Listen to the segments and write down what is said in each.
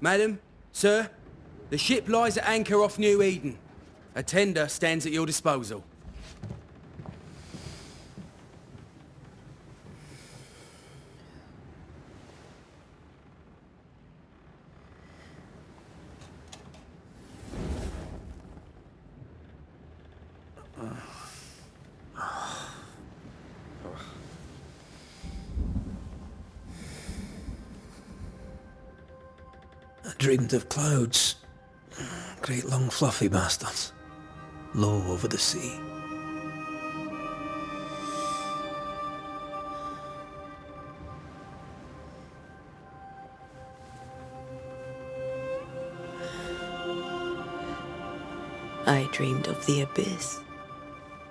Madam, sir, the ship lies at anchor off New Eden. A tender stands at your disposal. I dreamed of clouds. Great long fluffy bastards. Low over the sea. I dreamed of the abyss,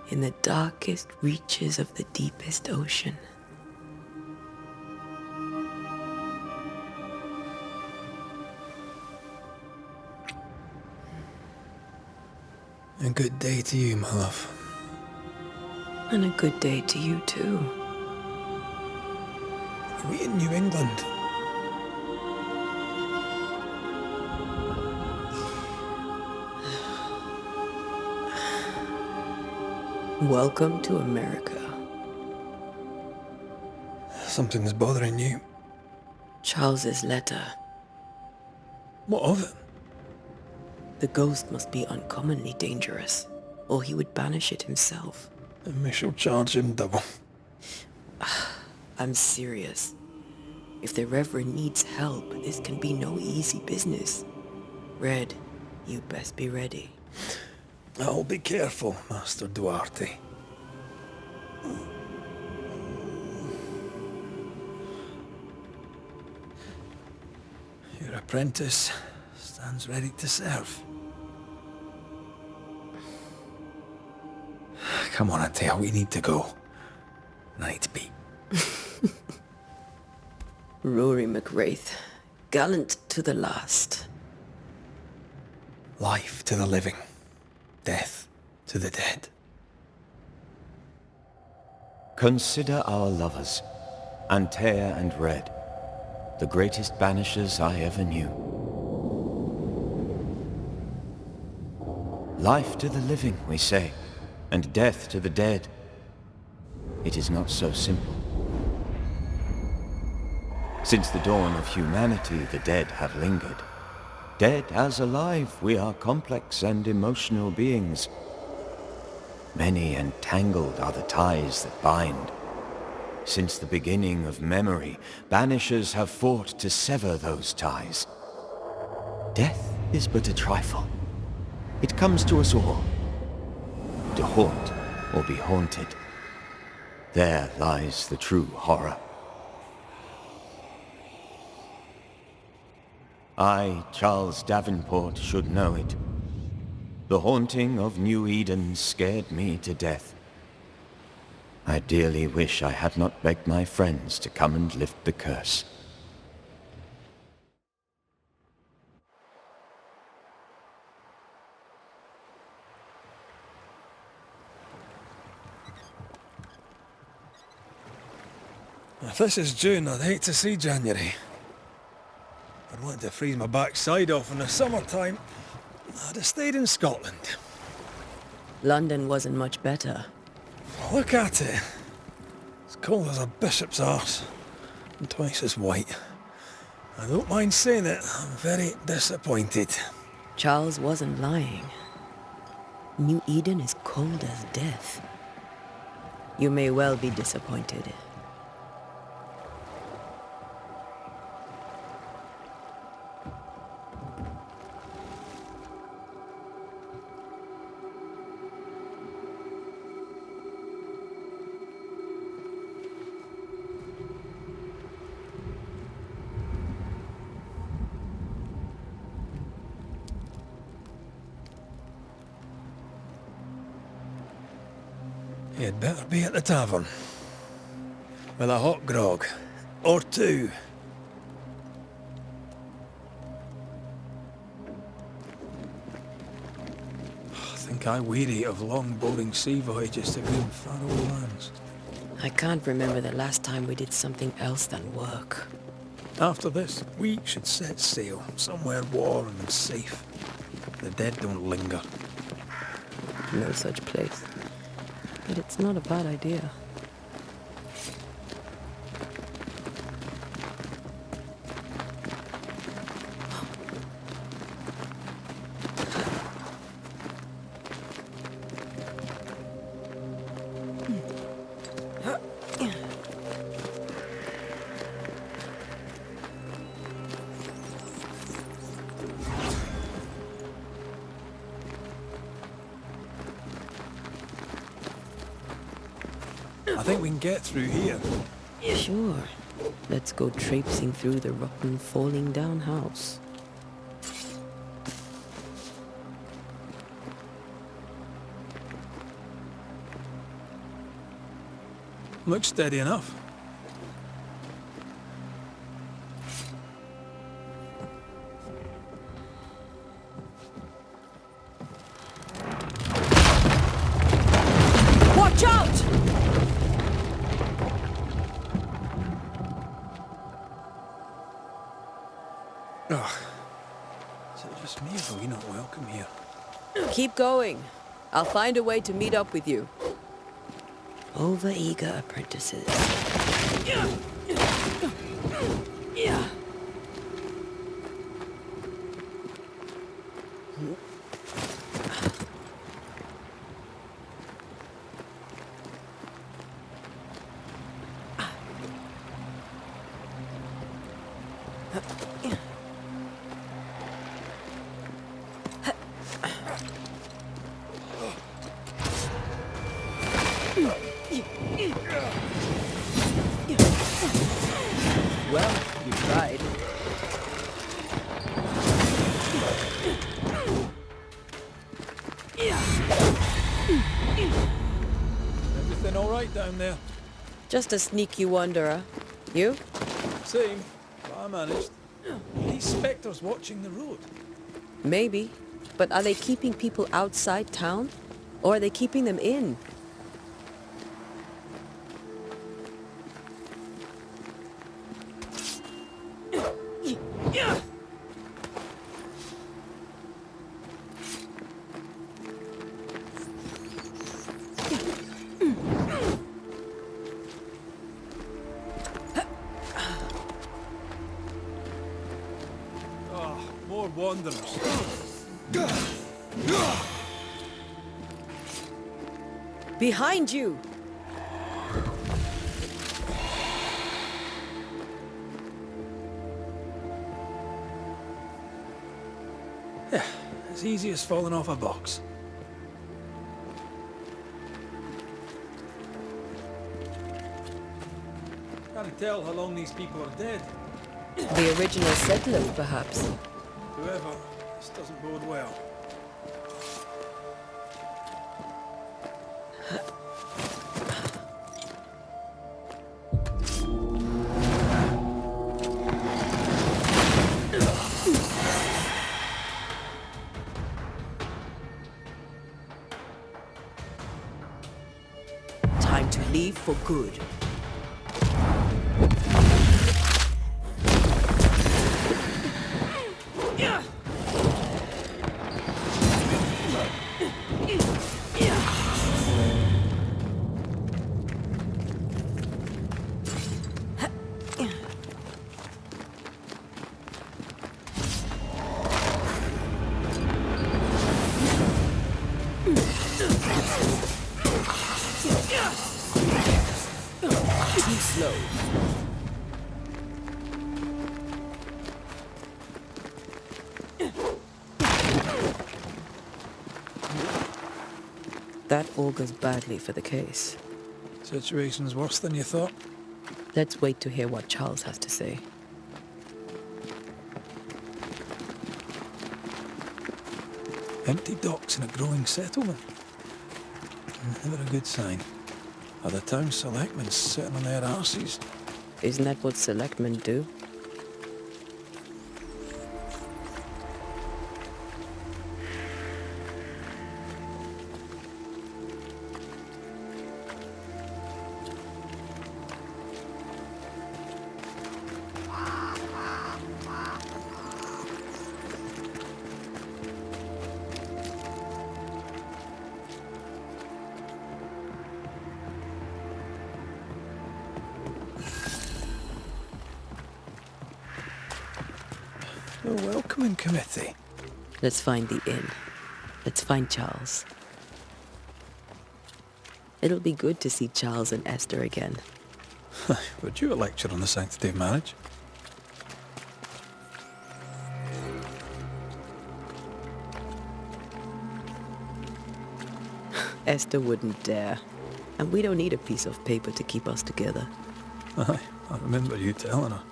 in the darkest reaches of the deepest ocean. A good day to you, my love. And a good day to you too. Are we in New England? Welcome to America. Something's bothering you. Charles's letter. What of it? The ghost must be uncommonly dangerous, or he would banish it himself. And we shall charge him double. I'm serious. If the Reverend needs help, this can be no easy business. Red, you best be ready. I'll be careful, Master Duarte. Your apprentice stands ready to serve. Come on, Atea, we need to go. Night be. Rory McWraith, gallant to the last. Life to the living. Death to the dead. Consider our lovers, Antea and Red, the greatest banishers I ever knew. Life to the living, we say, and death to the dead. It is not so simple. Since the dawn of humanity, the dead have lingered. Dead as alive, we are complex and emotional beings. Many and tangled are the ties that bind. Since the beginning of memory, banishers have fought to sever those ties. Death is but a trifle. It comes to us all. To haunt or be haunted. There lies the true horror. I, Charles Davenport, should know it. The haunting of New Eden scared me to death. I dearly wish I had not begged my friends to come and lift the curse. If this is June, I'd hate to see January. I'd want to freeze my backside off in the summertime. I'd have stayed in Scotland. London wasn't much better. Look at it. As cold as a bishop's arse. And twice as white. I don't mind saying it, I'm very disappointed. Charles wasn't lying. New Eden is cold as death. You may well be disappointed. You'd better be at the tavern. With a hot grog. Or two. I think I weary of long, boring sea voyages to green Faroe lands. I can't remember the last time we did something else than work. After this, we should set sail somewhere warm and safe. The dead don't linger. No such place. But it's not a bad idea. I think we can get through here. Sure. Let's go traipsing through the rotten, falling down house. Looks steady enough. Watch out! Ugh. Is it just me or are we not welcome here? Keep going. I'll find a way to meet up with you. Over-eager apprentices. Well, you tried. Everything all right down there? Just a sneaky wanderer. You? Same, but I managed. These spectres watching the road. Maybe. But are they keeping people outside town? Or are they keeping them in? More wanderers. Behind you! Yeah, as easy as falling off a box. Can't tell how long these people are dead. The original settlers, perhaps. Whoever, this doesn't bode well. Time to leave for good. Too slow. That augurs badly for the case. Situation's worse than you thought. Let's wait to hear what Charles has to say. Empty docks in a growing settlement. Never a good sign. Are the town selectmen sitting on their arses? Isn't that what selectmen do? A welcoming committee. Let's find the inn. Let's find Charles. It'll be good to see Charles and Esther again. Would you a lecture on the sanctity of marriage? Esther wouldn't dare. And we don't need a piece of paper to keep us together. Aye, I remember you telling her.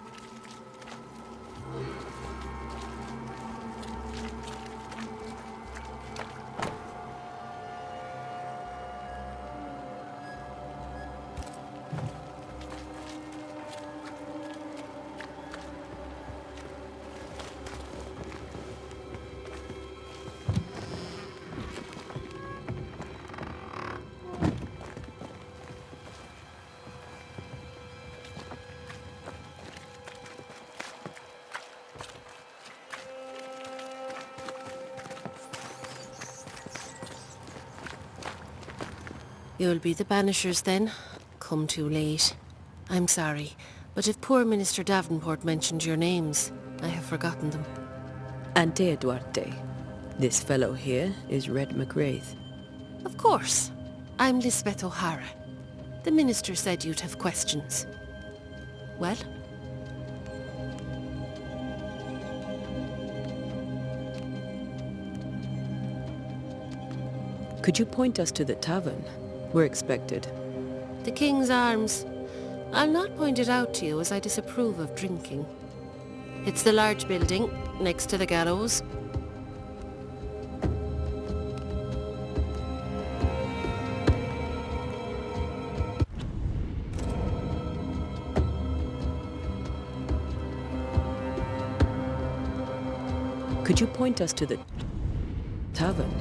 You'll be the Banishers then? Come too late. I'm sorry, but if poor Minister Davenport mentioned your names, I have forgotten them. Ante Duarte. This fellow here is Red McWraith. Of course. I'm Lisbeth O'Hara. The Minister said you'd have questions. Well? Could you point us to the tavern? We're expected. The King's Arms. I'll not point it out to you as I disapprove of drinking. It's the large building, next to the gallows. Could you point us to the tavern?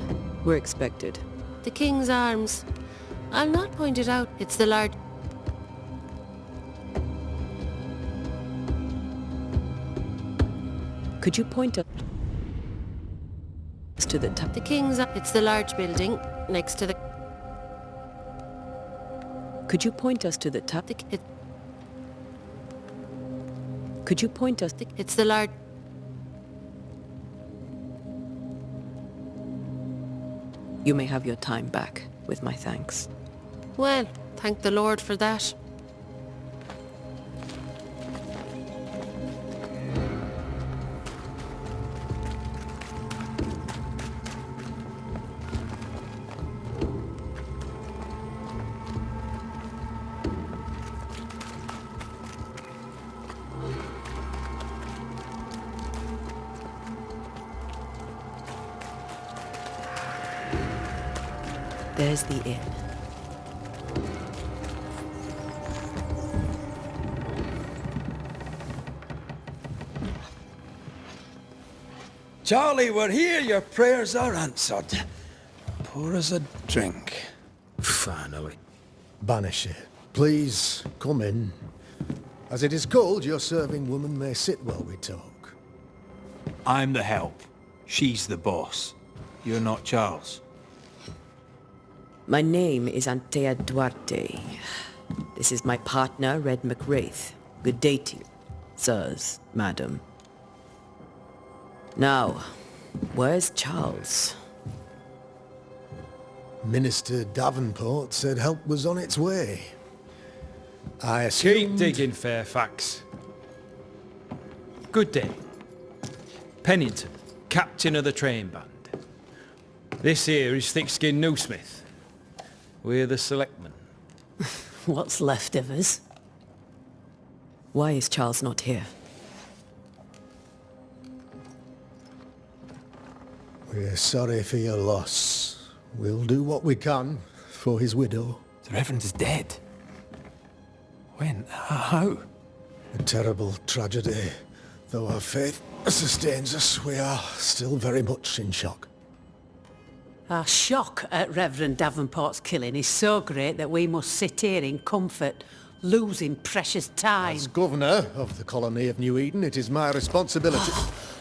We're expected. The King's Arms. I'll not point it out. It's the large... Could you point us to the tavern? The King's... It's the large building, next to the... Could you point us to the tavern? Could you point us... It's the large... You may have your time back, with my thanks. Well, thank the Lord for that. There's the inn. Charlie, we're here. Your prayers are answered. Pour us a drink. Finally. Banisher, please come in. As it is cold, your serving woman may sit while we talk. I'm the help. She's the boss. You're not Charles. My name is Antea Duarte. This is my partner, Red McWraith. Good day to you, sirs, madam. Now, where's Charles? Minister Davenport said help was on its way. I Keep assumed... digging, Fairfax. Good day. Pennington, captain of the train band. This here is Thick-Skinned Newsmith. We're the selectmen. What's left of us? Why is Charles not here? We're sorry for your loss. We'll do what we can for his widow. The Reverend is dead. When? How? A terrible tragedy. Though our faith sustains us, we are still very much in shock. Our shock at Reverend Davenport's killing is so great that we must sit here in comfort, losing precious time. As governor of the colony of New Eden, it is my responsibility...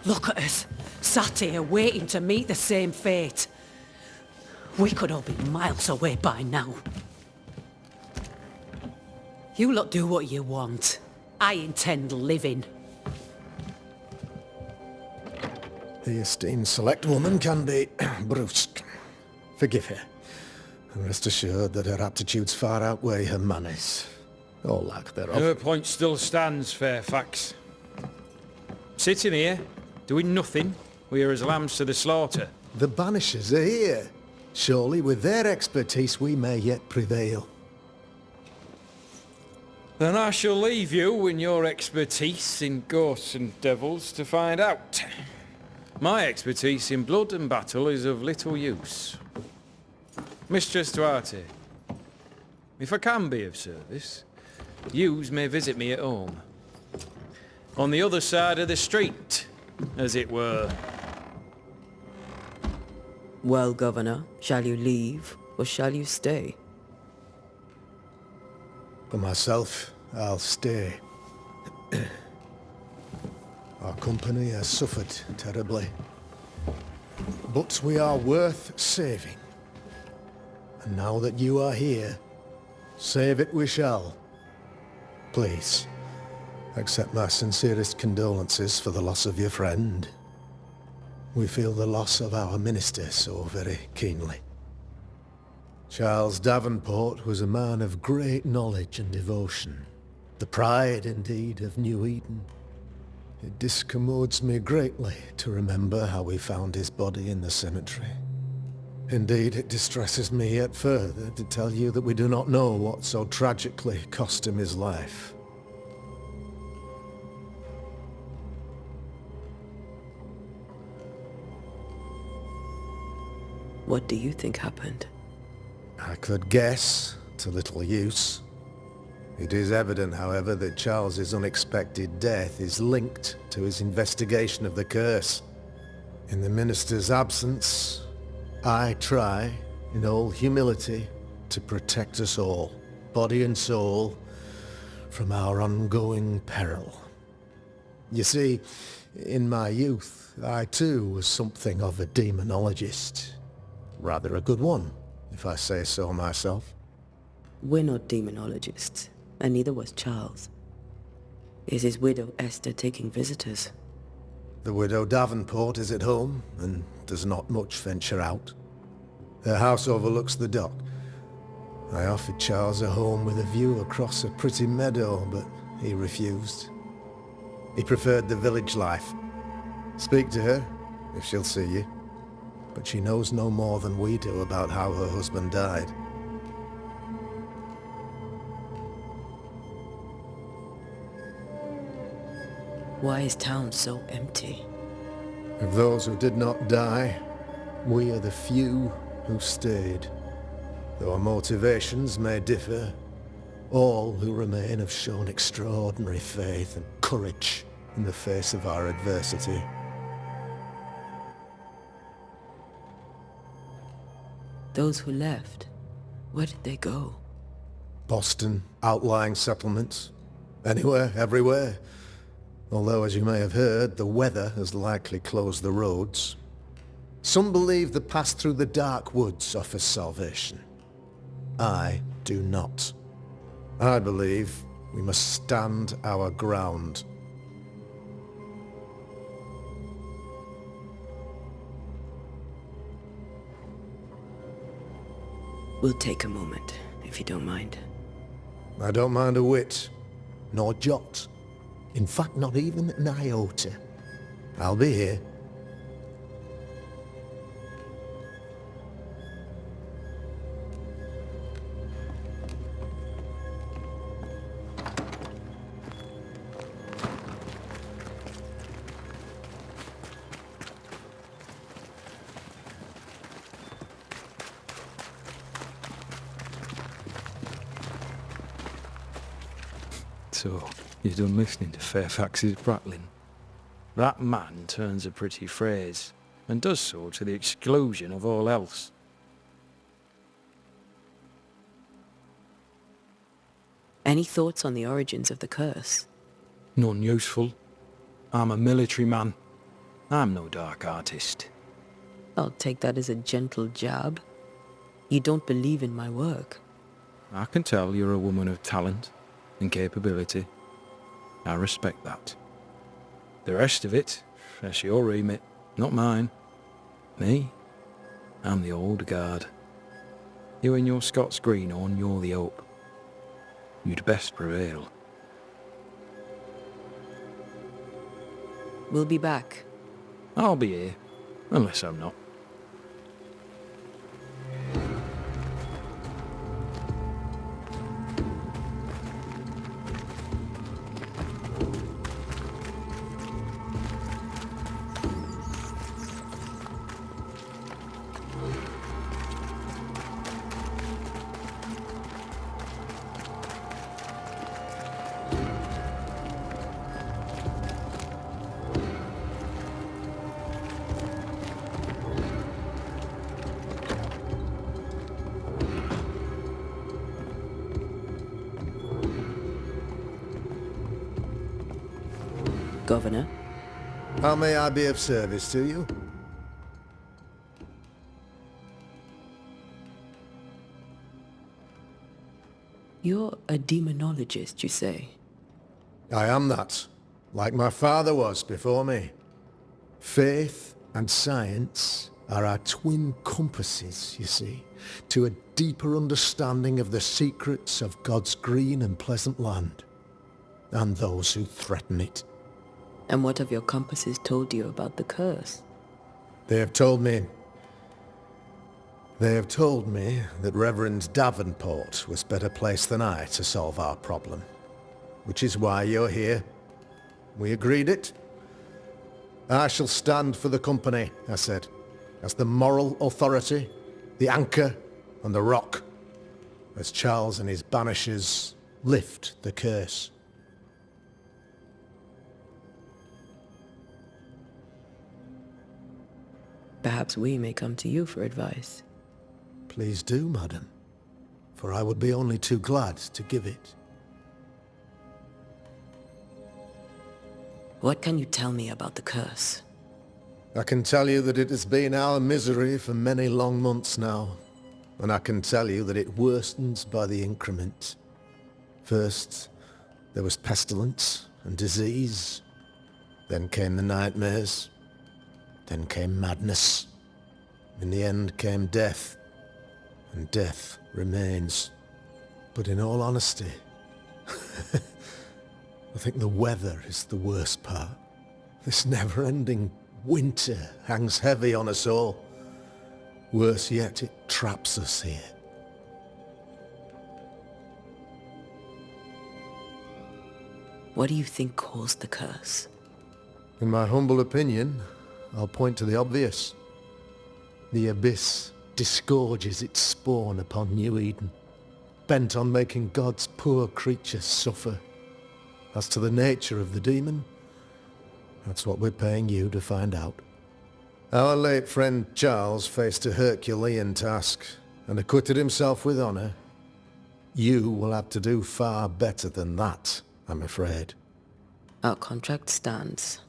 Look at us, sat here waiting to meet the same fate. We could all be miles away by now. You lot do what you want. I intend living. The esteemed select woman can be brusque. Forgive her, and rest assured that her aptitudes far outweigh her manners, or lack thereof. Her point still stands, Fairfax. Sitting here, doing nothing, we are as lambs to the slaughter. The Banishers are here. Surely with their expertise we may yet prevail. Then I shall leave you and your expertise in ghosts and devils to find out. My expertise in blood and battle is of little use. Mistress Duarte, if I can be of service, yous may visit me at home. On the other side of the street, as it were. Well, Governor, shall you leave, or shall you stay? For myself, I'll stay. Our company has suffered terribly. But we are worth saving. And now that you are here, save it we shall. Please, accept my sincerest condolences for the loss of your friend. We feel the loss of our minister so very keenly. Charles Davenport was a man of great knowledge and devotion. The pride, indeed, of New Eden. It discommodes me greatly to remember how we found his body in the cemetery. Indeed, it distresses me yet further to tell you that we do not know what so tragically cost him his life. What do you think happened? I could guess, to little use. It is evident, however, that Charles's unexpected death is linked to his investigation of the curse. In the minister's absence, I try, in all humility, to protect us all, body and soul, from our ongoing peril. You see, in my youth, I too was something of a demonologist. Rather a good one, if I say so myself. We're not demonologists, and neither was Charles. Is his widow Esther taking visitors? The widow Davenport is at home, and does not much venture out. Her house overlooks the dock. I offered Charles a home with a view across a pretty meadow, but he refused. He preferred the village life. Speak to her, if she'll see you. But she knows no more than we do about how her husband died. Why is town so empty? Of those who did not die, we are the few who stayed. Though our motivations may differ, all who remain have shown extraordinary faith and courage in the face of our adversity. Those who left, where did they go? Boston, outlying settlements. Anywhere, everywhere. Although, as you may have heard, the weather has likely closed the roads. Some believe the path through the dark woods offers salvation. I do not. I believe we must stand our ground. We'll take a moment, if you don't mind. I don't mind a whit, nor jot. In fact, not even an iota. I'll be here. So, you're done listening to Fairfax's prattling. That man turns a pretty phrase, and does so to the exclusion of all else. Any thoughts on the origins of the curse? None useful. I'm a military man. I'm no dark artist. I'll take that as a gentle jab. You don't believe in my work. I can tell you're a woman of talent and capability. I respect that. The rest of it, that's your remit. Not mine. Me? I'm the old guard. You and your Scots greenhorn, you're the hope. You'd best prevail. We'll be back. I'll be here, unless I'm not. Governor? How may I be of service to you? You're a demonologist, you say? I am that, like my father was before me. Faith and science are our twin compasses, you see, to a deeper understanding of the secrets of God's green and pleasant land, and those who threaten it. And what have your compasses told you about the curse? They have told me that Reverend Davenport was better placed than I to solve our problem. Which is why you're here. We agreed it. I shall stand for the company, I said, as the moral authority, the anchor, and the rock, as Charles and his Banishers lift the curse. Perhaps we may come to you for advice. Please do, madam, for I would be only too glad to give it. What can you tell me about the curse? I can tell you that it has been our misery for many long months now, and I can tell you that it worsens by the increment. First, there was pestilence and disease. Then came the nightmares. Then came madness. In the end came death. And death remains. But in all honesty, I think the weather is the worst part. This never-ending winter hangs heavy on us all. Worse yet, it traps us here. What do you think caused the curse? In my humble opinion, I'll point to the obvious. The abyss disgorges its spawn upon New Eden, bent on making God's poor creatures suffer. As to the nature of the demon, that's what we're paying you to find out. Our late friend Charles faced a Herculean task and acquitted himself with honor. You will have to do far better than that, I'm afraid. Our contract stands.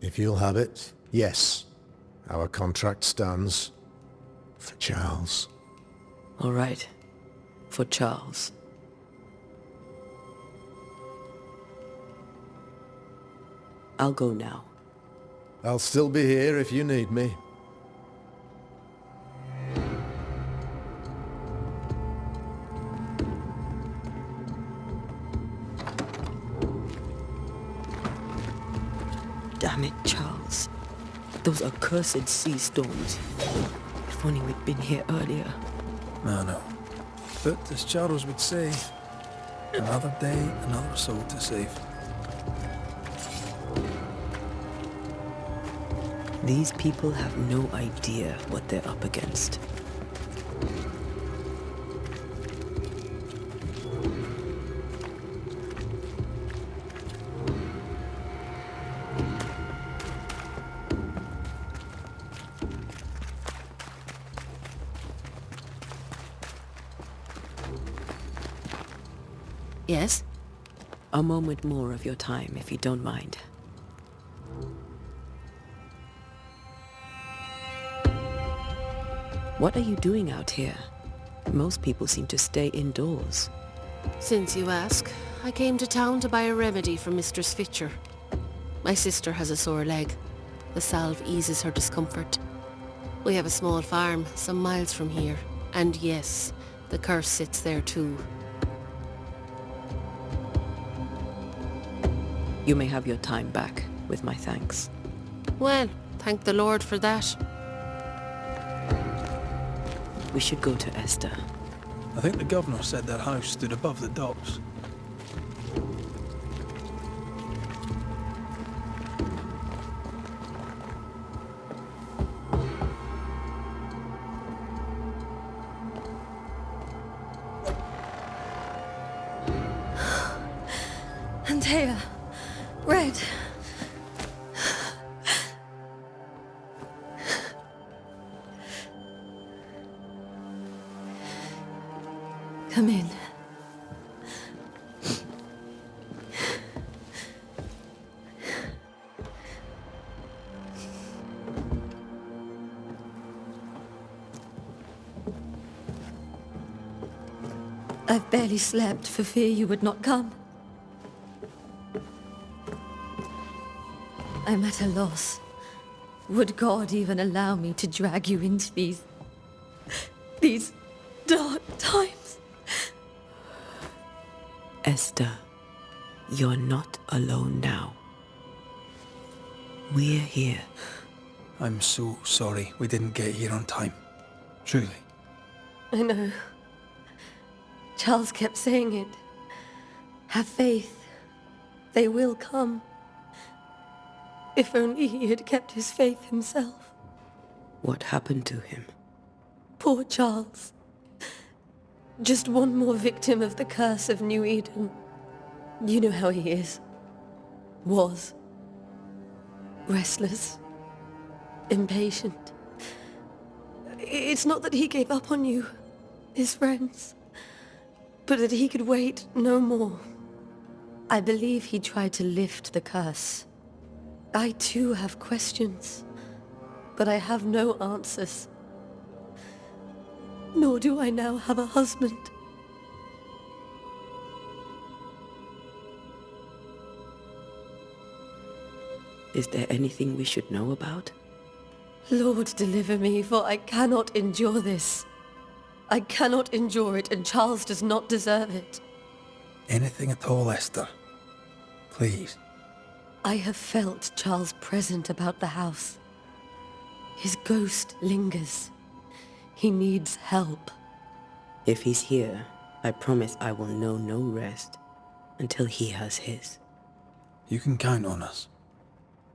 If you'll have it, yes. Our contract stands for Charles. All right. For Charles. I'll go now. I'll still be here if you need me. Damn it, Charles. Those accursed sea storms. If only we'd been here earlier. No. But as Charles would say, another day, another soul to save. These people have no idea what they're up against. Yes? A moment more of your time, if you don't mind. What are you doing out here? Most people seem to stay indoors. Since you ask, I came to town to buy a remedy for Mistress Fitcher. My sister has a sore leg. The salve eases her discomfort. We have a small farm, some miles from here. And yes, the curse sits there too. You may have your time back, with my thanks. Well, thank the Lord for that. We should go to Esther. I think the governor said that house stood above the docks. Antea, Red. Come in. I've barely slept for fear you would not come. I'm at a loss. Would God even allow me to drag you into these dark times? Esther, you're not alone now. We're here. I'm so sorry we didn't get here on time. Truly. I know. Charles kept saying it. Have faith. They will come. If only he had kept his faith himself. What happened to him? Poor Charles. Just one more victim of the curse of New Eden. You know how he is. Was. Restless. Impatient. It's not that he gave up on you, his friends, but that he could wait no more. I believe he tried to lift the curse. I too have questions, but I have no answers. Nor do I now have a husband. Is there anything we should know about? Lord, deliver me, for I cannot endure this. I cannot endure it, and Charles does not deserve it. Anything at all, Esther. Please. I have felt Charles present about the house. His ghost lingers. He needs help. If he's here, I promise I will know no rest until he has his. You can count on us.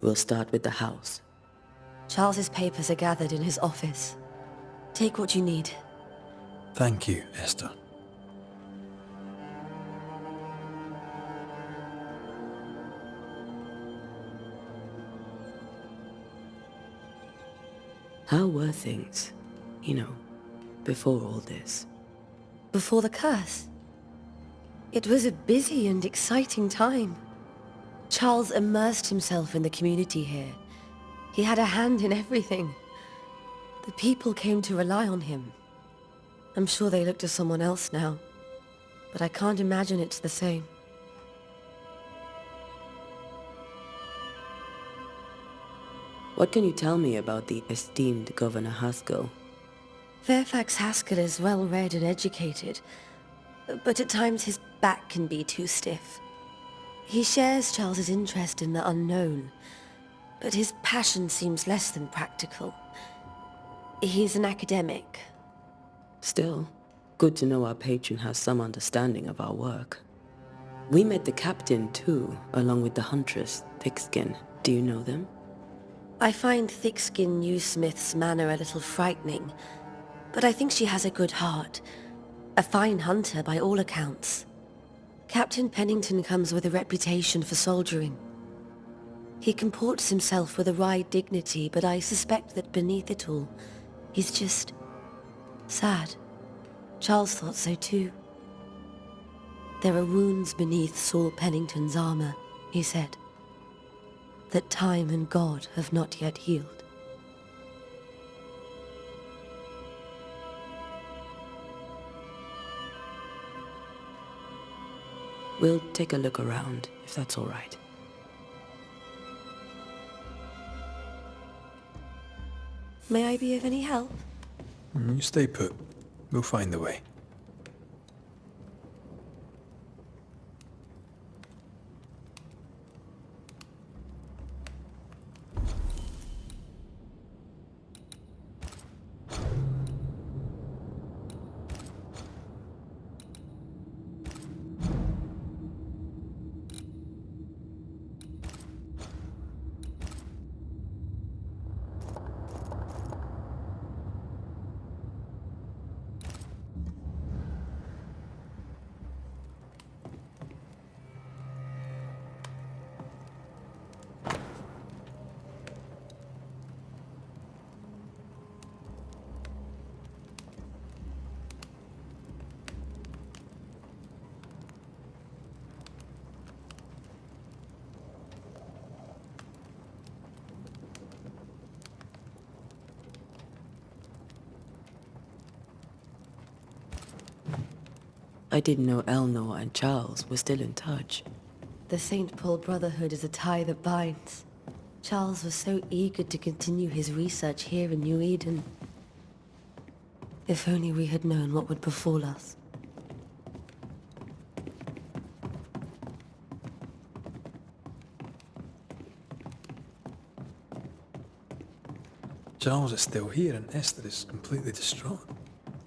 We'll start with the house. Charles's papers are gathered in his office. Take what you need. Thank you, Esther. How were things, before all this? Before the curse? It was a busy and exciting time. Charles immersed himself in the community here. He had a hand in everything. The people came to rely on him. I'm sure they look to someone else now, but I can't imagine it's the same. What can you tell me about the esteemed Governor Haskell? Fairfax Haskell is well-read and educated, but at times his back can be too stiff. He shares Charles's interest in the unknown, but his passion seems less than practical. He's an academic. Still, good to know our patron has some understanding of our work. We met the captain too, along with the huntress, Thickskin. Do you know them? I find Thickskin Newsmith's manner a little frightening, but I think she has a good heart. A fine hunter by all accounts. Captain Pennington comes with a reputation for soldiering. He comports himself with a wry dignity, but I suspect that beneath it all, he's just sad. Charles thought so too. There are wounds beneath Saul Pennington's armor, he said, that time and God have not yet healed. We'll take a look around, if that's all right. May I be of any help? You stay put. We'll find a way. I didn't know Eleanor and Charles were still in touch. The St. Paul Brotherhood is a tie that binds. Charles was so eager to continue his research here in New Eden. If only we had known what would befall us. Charles is still here and Esther is completely distraught.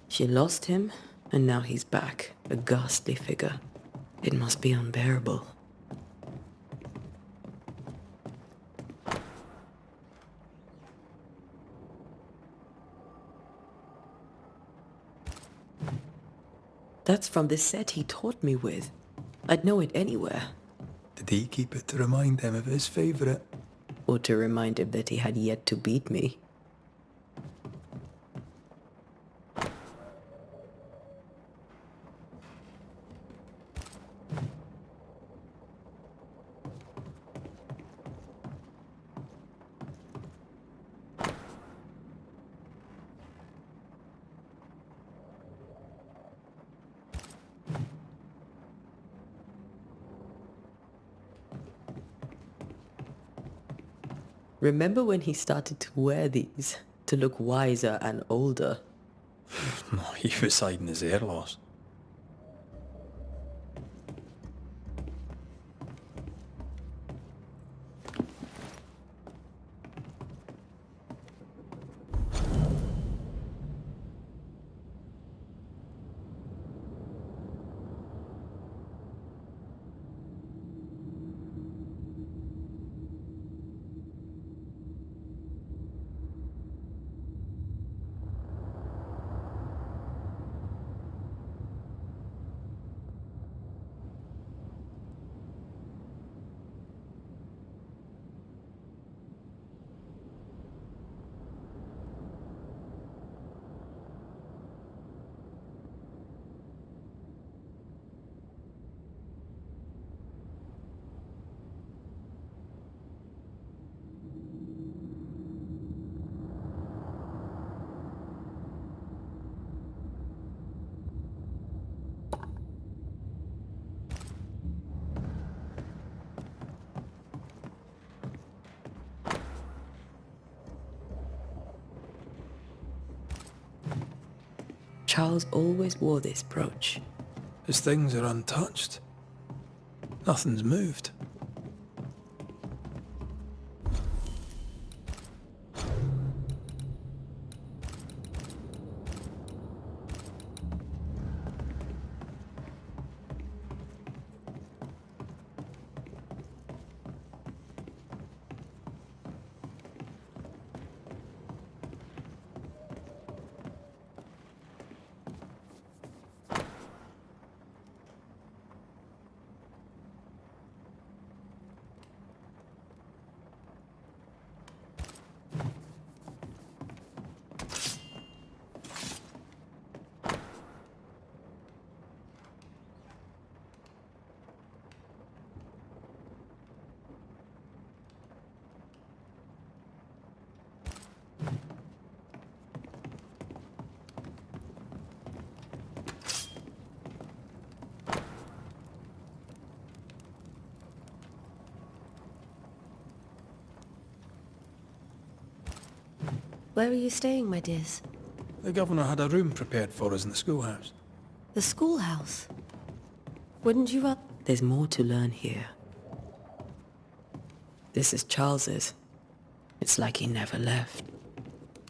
She lost him, and now he's back, a ghastly figure. It must be unbearable. That's from the set he taught me with. I'd know it anywhere. Did he keep it to remind him of his favourite? Or to remind him that he had yet to beat me. Remember when he started to wear these, to look wiser and older? No, he was hiding his hair loss. Charles always wore this brooch. His things are untouched. Nothing's moved. Where are you staying, my dears? The governor had a room prepared for us in the schoolhouse. The schoolhouse? Wouldn't you up? There's more to learn here. This is Charles's. It's like he never left.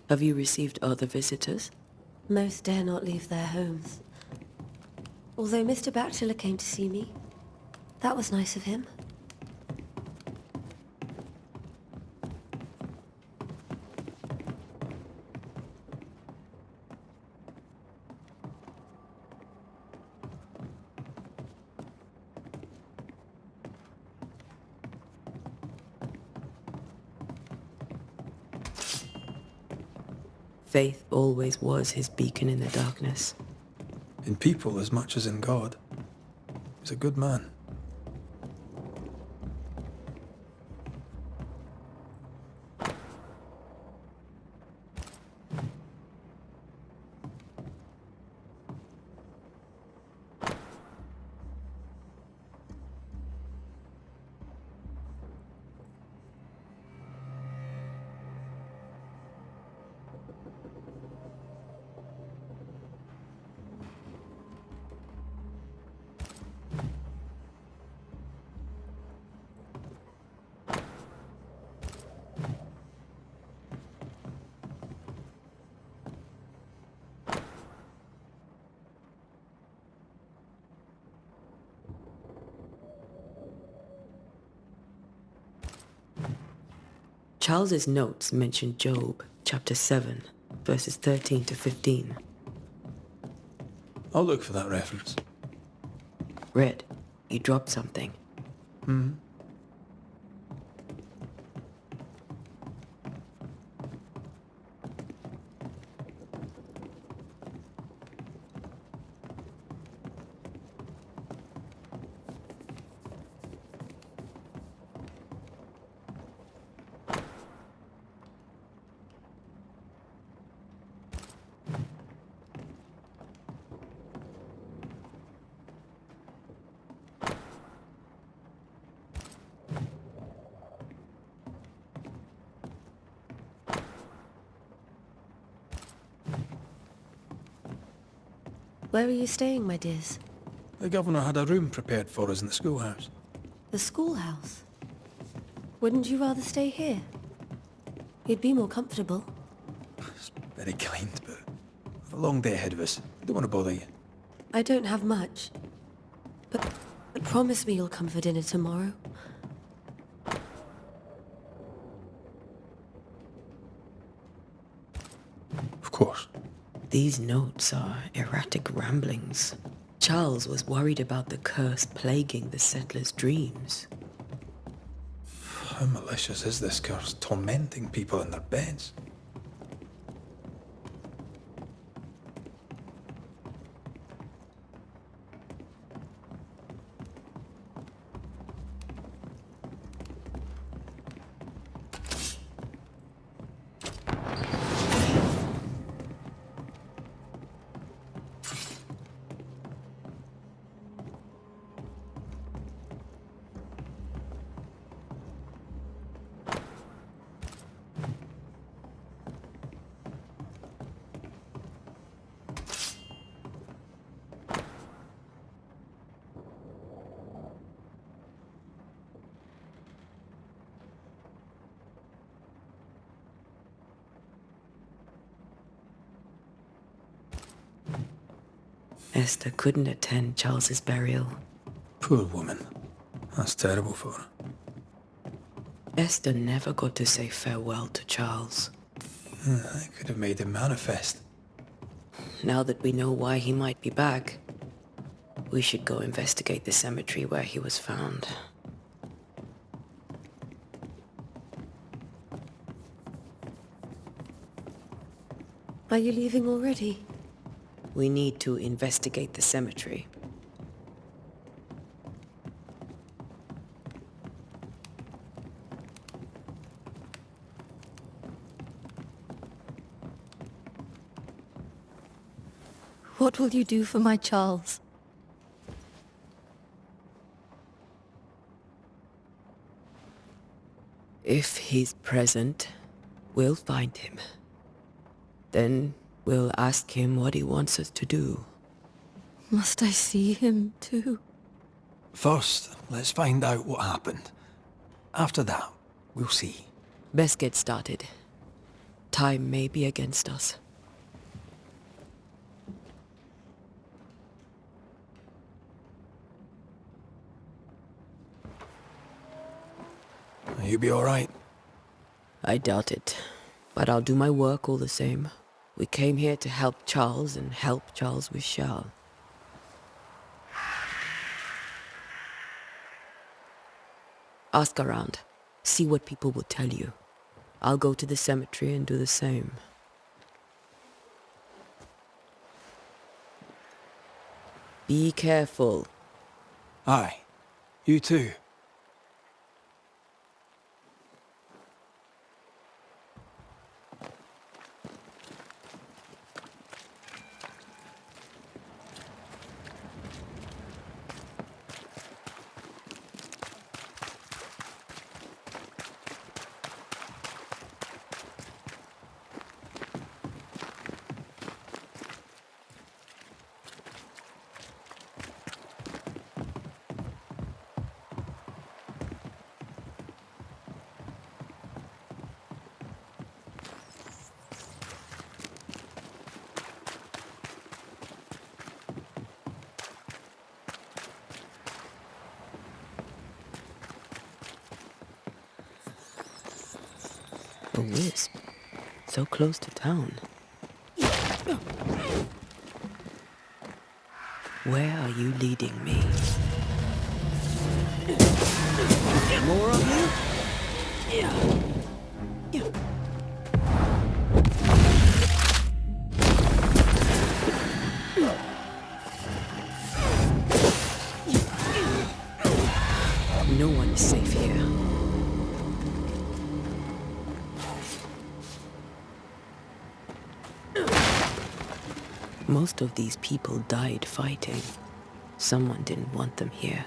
Have you received other visitors? Most dare not leave their homes. Although Mr. Bachelor came to see me. That was nice of him. Faith always was his beacon in the darkness. In people as much as in God. He's a good man. Charles's notes mention Job, chapter 7, verses 13 to 15. I'll look for that reference. Red, you dropped something. Where are you staying, my dears? The governor had a room prepared for us in the schoolhouse. The schoolhouse? Wouldn't you rather stay here? You'd be more comfortable. It's very kind, but we've a long day ahead of us. I don't want to bother you. I don't have much. But promise me you'll come for dinner tomorrow. Of course. These notes are erratic ramblings. Charles was worried about the curse plaguing the settlers' dreams. How malicious is this curse, tormenting people in their beds? Esther couldn't attend Charles's burial. Poor woman. That's terrible for her. Esther never got to say farewell to Charles. I could have made him manifest. Now that we know why he might be back, we should go investigate the cemetery where he was found. Are you leaving already? We need to investigate the cemetery. What will you do for my Charles? If he's present, we'll find him. Then we'll ask him what he wants us to do. Must I see him too? First, let's find out what happened. After that, we'll see. Best get started. Time may be against us. You be alright? I doubt it, but I'll do my work all the same. We came here to help Charles, and help Charles we shall. Ask around. See what people will tell you. I'll go to the cemetery and do the same. Be careful. Aye. You too. A wisp. So close to town. Where are you leading me? More of you? Yeah. No one is safe here. Most of these people died fighting. Someone didn't want them here.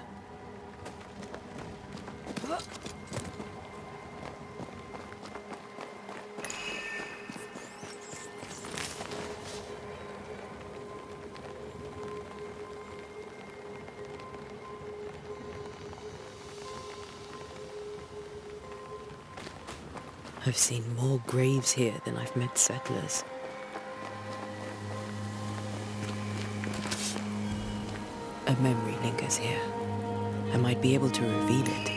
I've seen more graves here than I've met settlers. A memory lingers here. I might be able to reveal it.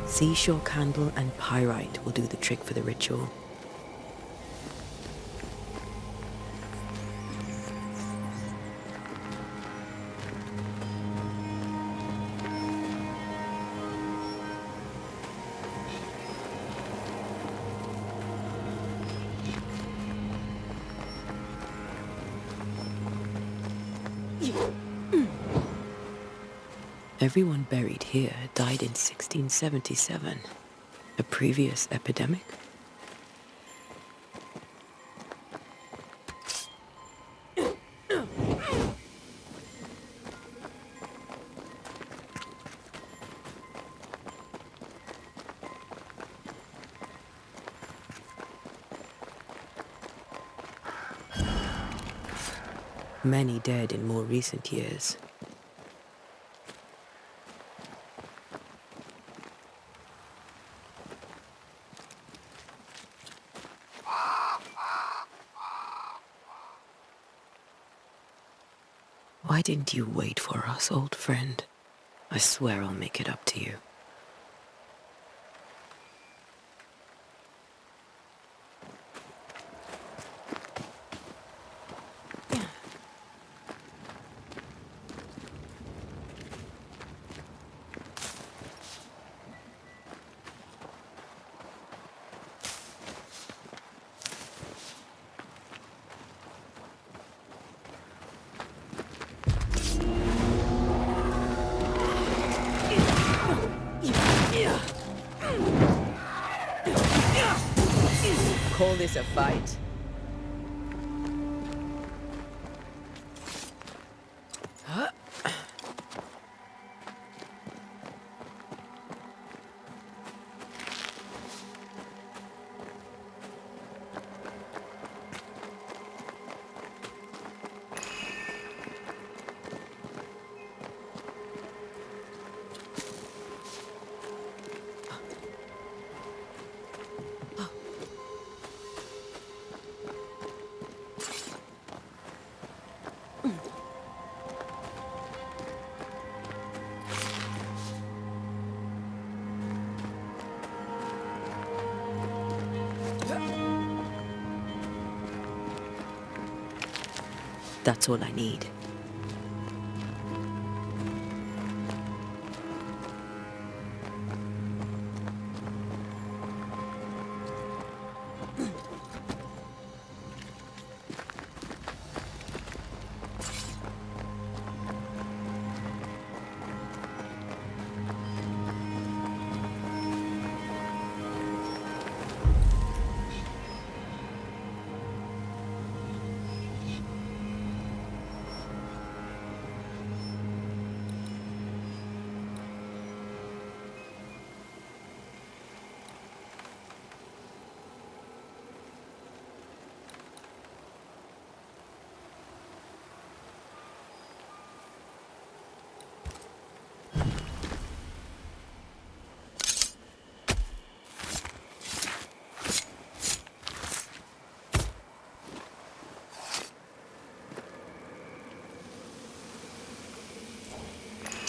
Seashore candle and pyrite will do the trick for the ritual. Everyone buried here died in 1677. A previous epidemic? Many dead in more recent years. Why didn't you wait for us, old friend? I swear I'll make it up to you. Call this a fight? That's all I need.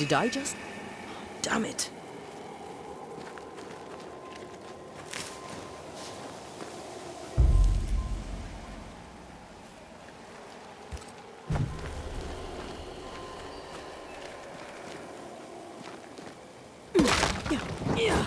Did I just... Damn it. Yeah.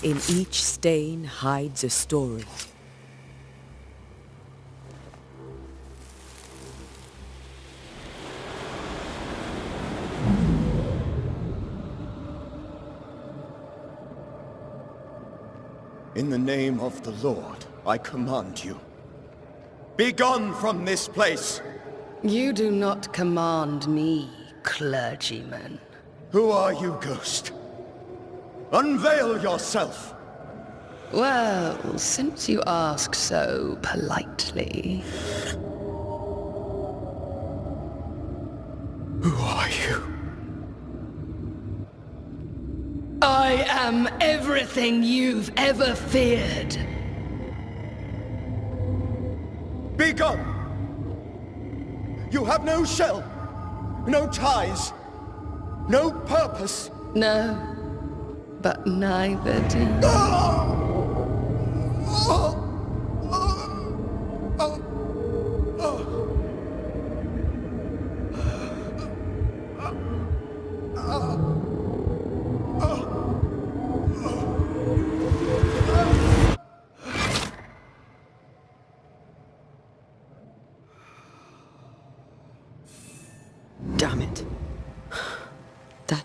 In each stain hides a story. In the name of the Lord, I command you. Be gone from this place! You do not command me, clergyman. Who are you, ghost? Unveil yourself! Well, since you ask so politely... Who are you? I am everything you've ever feared. Be gone! You have no shell, no ties, no purpose. No, but neither do you. Damn it. That...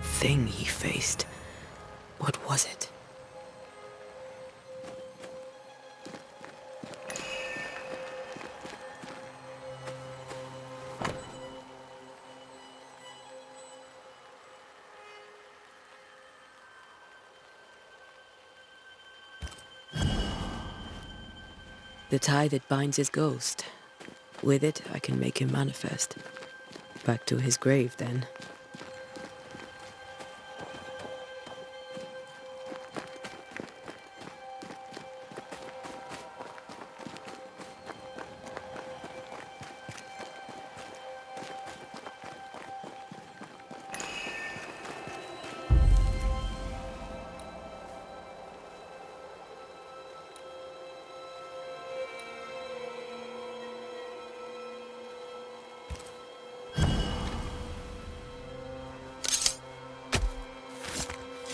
thing he faced. What was it? The tie that binds his ghost. With it, I can make him manifest. Back to his grave, then.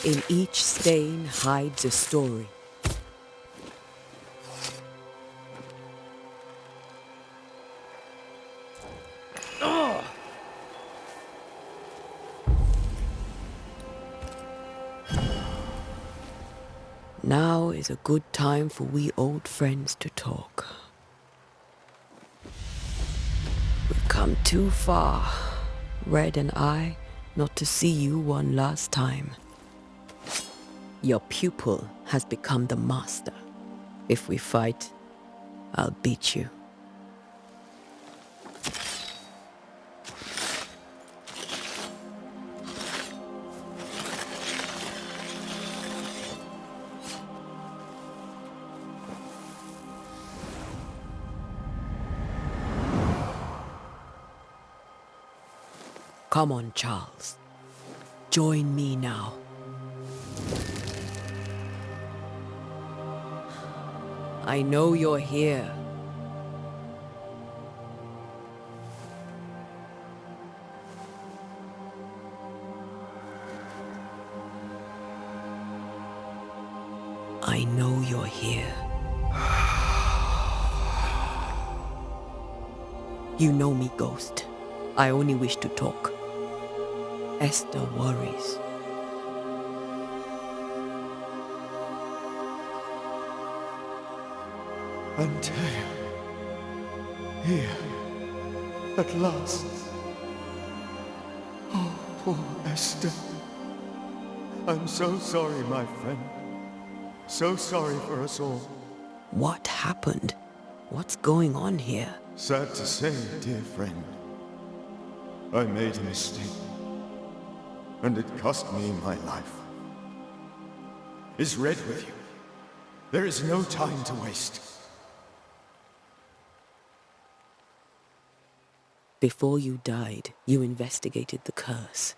In each stain hides a story. Now is a good time for we old friends to talk. We've come too far, Red and I, not to see you one last time. Your pupil has become the master. If we fight, I'll beat you. Come on, Charles. Join me now. I know you're here. I know you're here. You know me, Ghost. I only wish to talk. Esther worries. Until here, at last. Oh, poor Esther. I'm so sorry, my friend. So sorry for us all. What happened? What's going on here? Sad to say, dear friend. I made a mistake. And it cost me my life. Is Red with you? There is no time to waste. Before you died, you investigated the curse.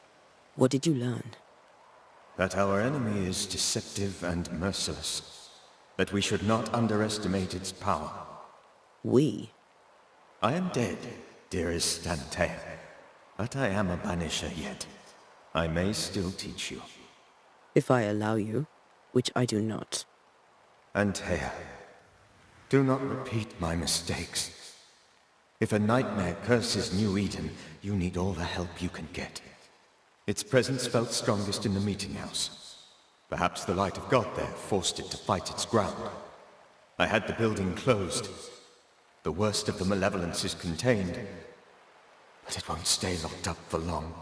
What did you learn? That our enemy is deceptive and merciless. That we should not underestimate its power. We? I am dead, dearest Antea. But I am a Banisher yet. I may still teach you. If I allow you, which I do not. Antea, do not repeat my mistakes. If a nightmare curses New Eden, you need all the help you can get. Its presence felt strongest in the meeting house. Perhaps the light of God there forced it to fight its ground. I had the building closed. The worst of the malevolence is contained, but it won't stay locked up for long.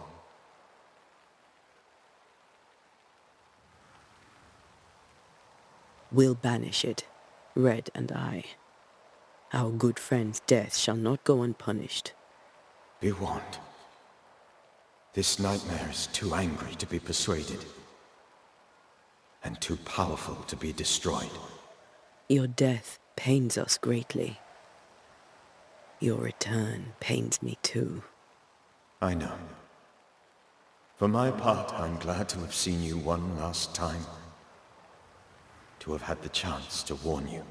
We'll banish it, Red and I. Our good friend's death shall not go unpunished. You won't. This nightmare is too angry to be persuaded, and too powerful to be destroyed. Your death pains us greatly. Your return pains me too. I know. For my part, I'm glad to have seen you one last time. To have had the chance to warn you.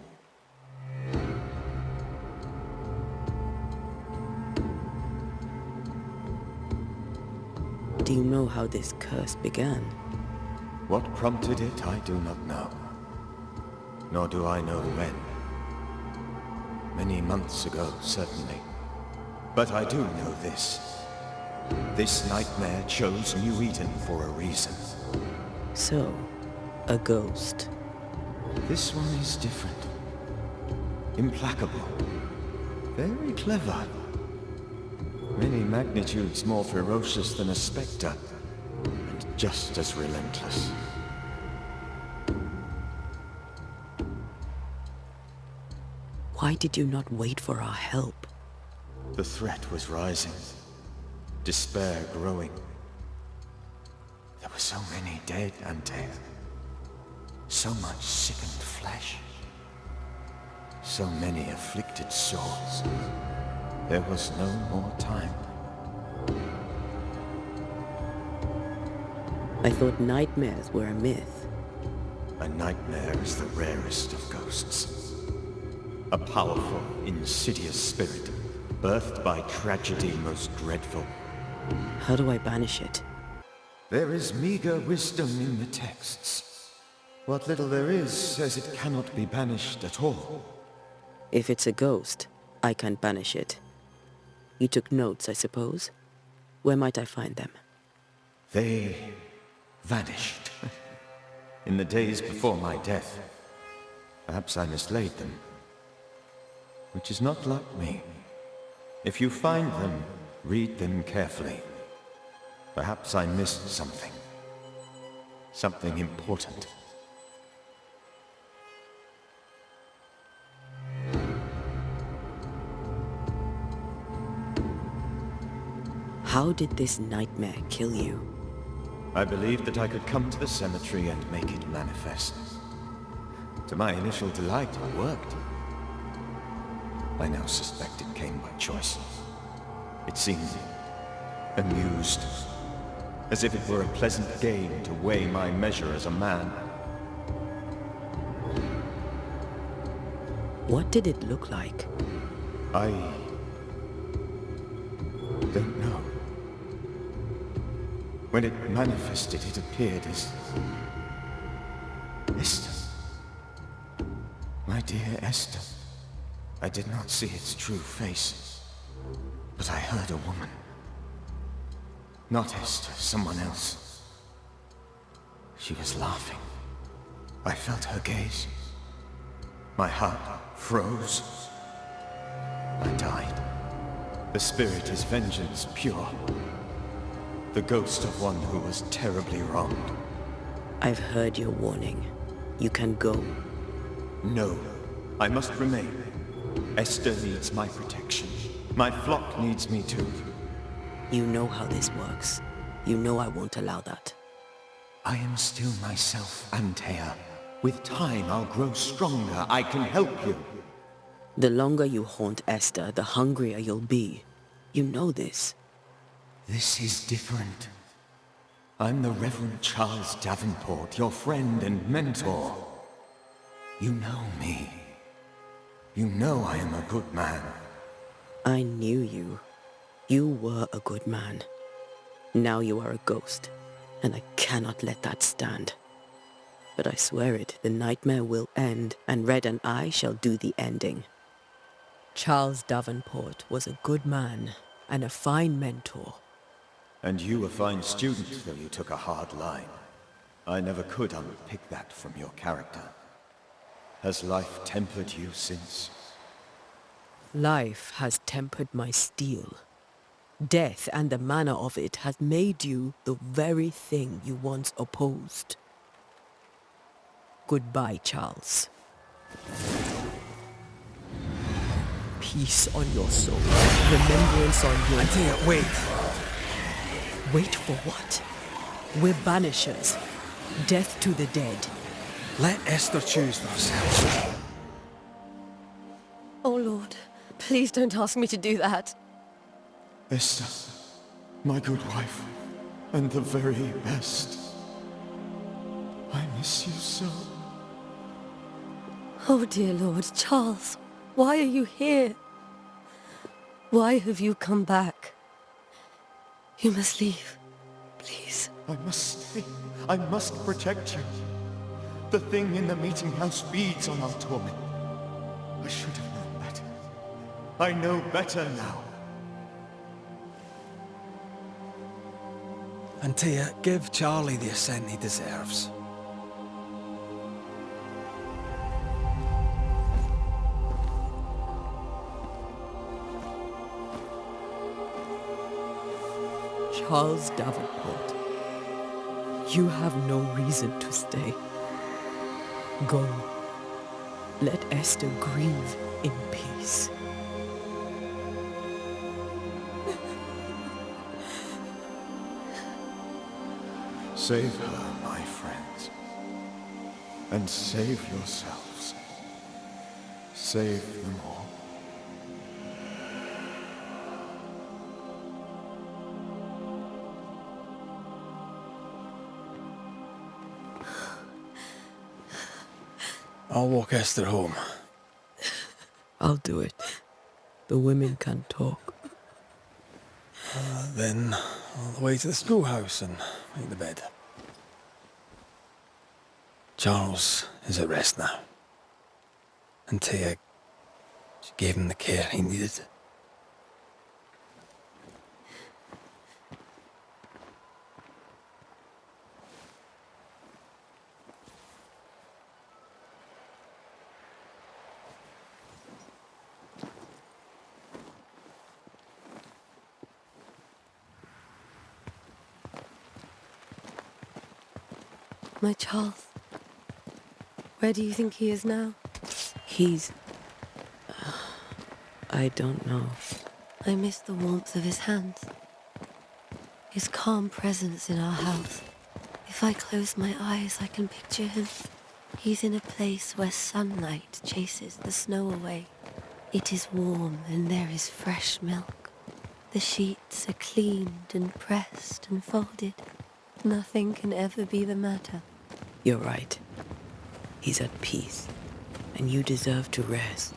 Do you know how this curse began? What prompted it, I do not know. Nor do I know when. Many months ago, certainly. But I do know this. This nightmare chose New Eden for a reason. So, a ghost. This one is different. Implacable. Very clever. Many magnitudes more ferocious than a spectre, and just as relentless. Why did you not wait for our help? The threat was rising. Despair growing. There were so many dead and dead. So much sickened flesh. So many afflicted souls. There was no more time. I thought nightmares were a myth. A nightmare is the rarest of ghosts. A powerful, insidious spirit, birthed by tragedy most dreadful. How do I banish it? There is meager wisdom in the texts. What little there is says it cannot be banished at all. If it's a ghost, I can't banish it. You took notes, I suppose? Where might I find them? They vanished. In the days before my death. Perhaps I mislaid them. Which is not like me. If you find them, read them carefully. Perhaps I missed something. Something important. How did this nightmare kill you? I believed that I could come to the cemetery and make it manifest. To my initial delight, it worked. I now suspect it came by choice. It seemed amused, as if it were a pleasant game to weigh my measure as a man. What did it look like? I don't know. When it manifested, it appeared as Esther. My dear Esther. I did not see its true face, but I heard a woman. Not Esther, someone else. She was laughing. I felt her gaze. My heart froze. I died. The spirit is vengeance pure. The ghost of one who was terribly wronged. I've heard your warning. You can go. No, I must remain. Esther needs my protection. My flock needs me too. You know how this works. You know I won't allow that. I am still myself, Antea. With time, I'll grow stronger. I can help you. The longer you haunt Esther, the hungrier you'll be. You know this. This is different. I'm the Reverend Charles Davenport, your friend and mentor. You know me. You know I am a good man. I knew you. You were a good man. Now you are a ghost, and I cannot let that stand. But I swear it, the nightmare will end, and Red and I shall do the ending. Charles Davenport was a good man and a fine mentor. And you a fine student, though you took a hard line. I never could unpick that from your character. Has life tempered you since? Life has tempered my steel. Death and the manner of it has made you the very thing you once opposed. Goodbye, Charles. Peace on your soul. Remembrance on your... Antea, wait. Wait for what? We're Banishers. Death to the dead. Let Esther choose for herself. Oh, Lord, please don't ask me to do that. Esther, my good wife, and the very best. I miss you so. Oh, dear Lord, Charles, why are you here? Why have you come back? You must leave, please. I must stay. I must protect you. The thing in the meeting house feeds on our torment. I should have known better. I know better now. Antea, give Charlie the ascent he deserves. Charles Davenport, you have no reason to stay. Go. Let Esther grieve in peace. Save her, my friends. And save yourselves. Save them all. I'll walk Esther home. I'll do it. The women can talk. Then all the way to the schoolhouse and make the bed. Charles is at rest now. Antea, she gave him the care he needed. My Charles, where do you think he is now? He's... I don't know. I miss the warmth of his hands. His calm presence in our house. If I close my eyes, I can picture him. He's in a place where sunlight chases the snow away. It is warm and there is fresh milk. The sheets are cleaned and pressed and folded. Nothing can ever be the matter. You're right. He's at peace, and you deserve to rest.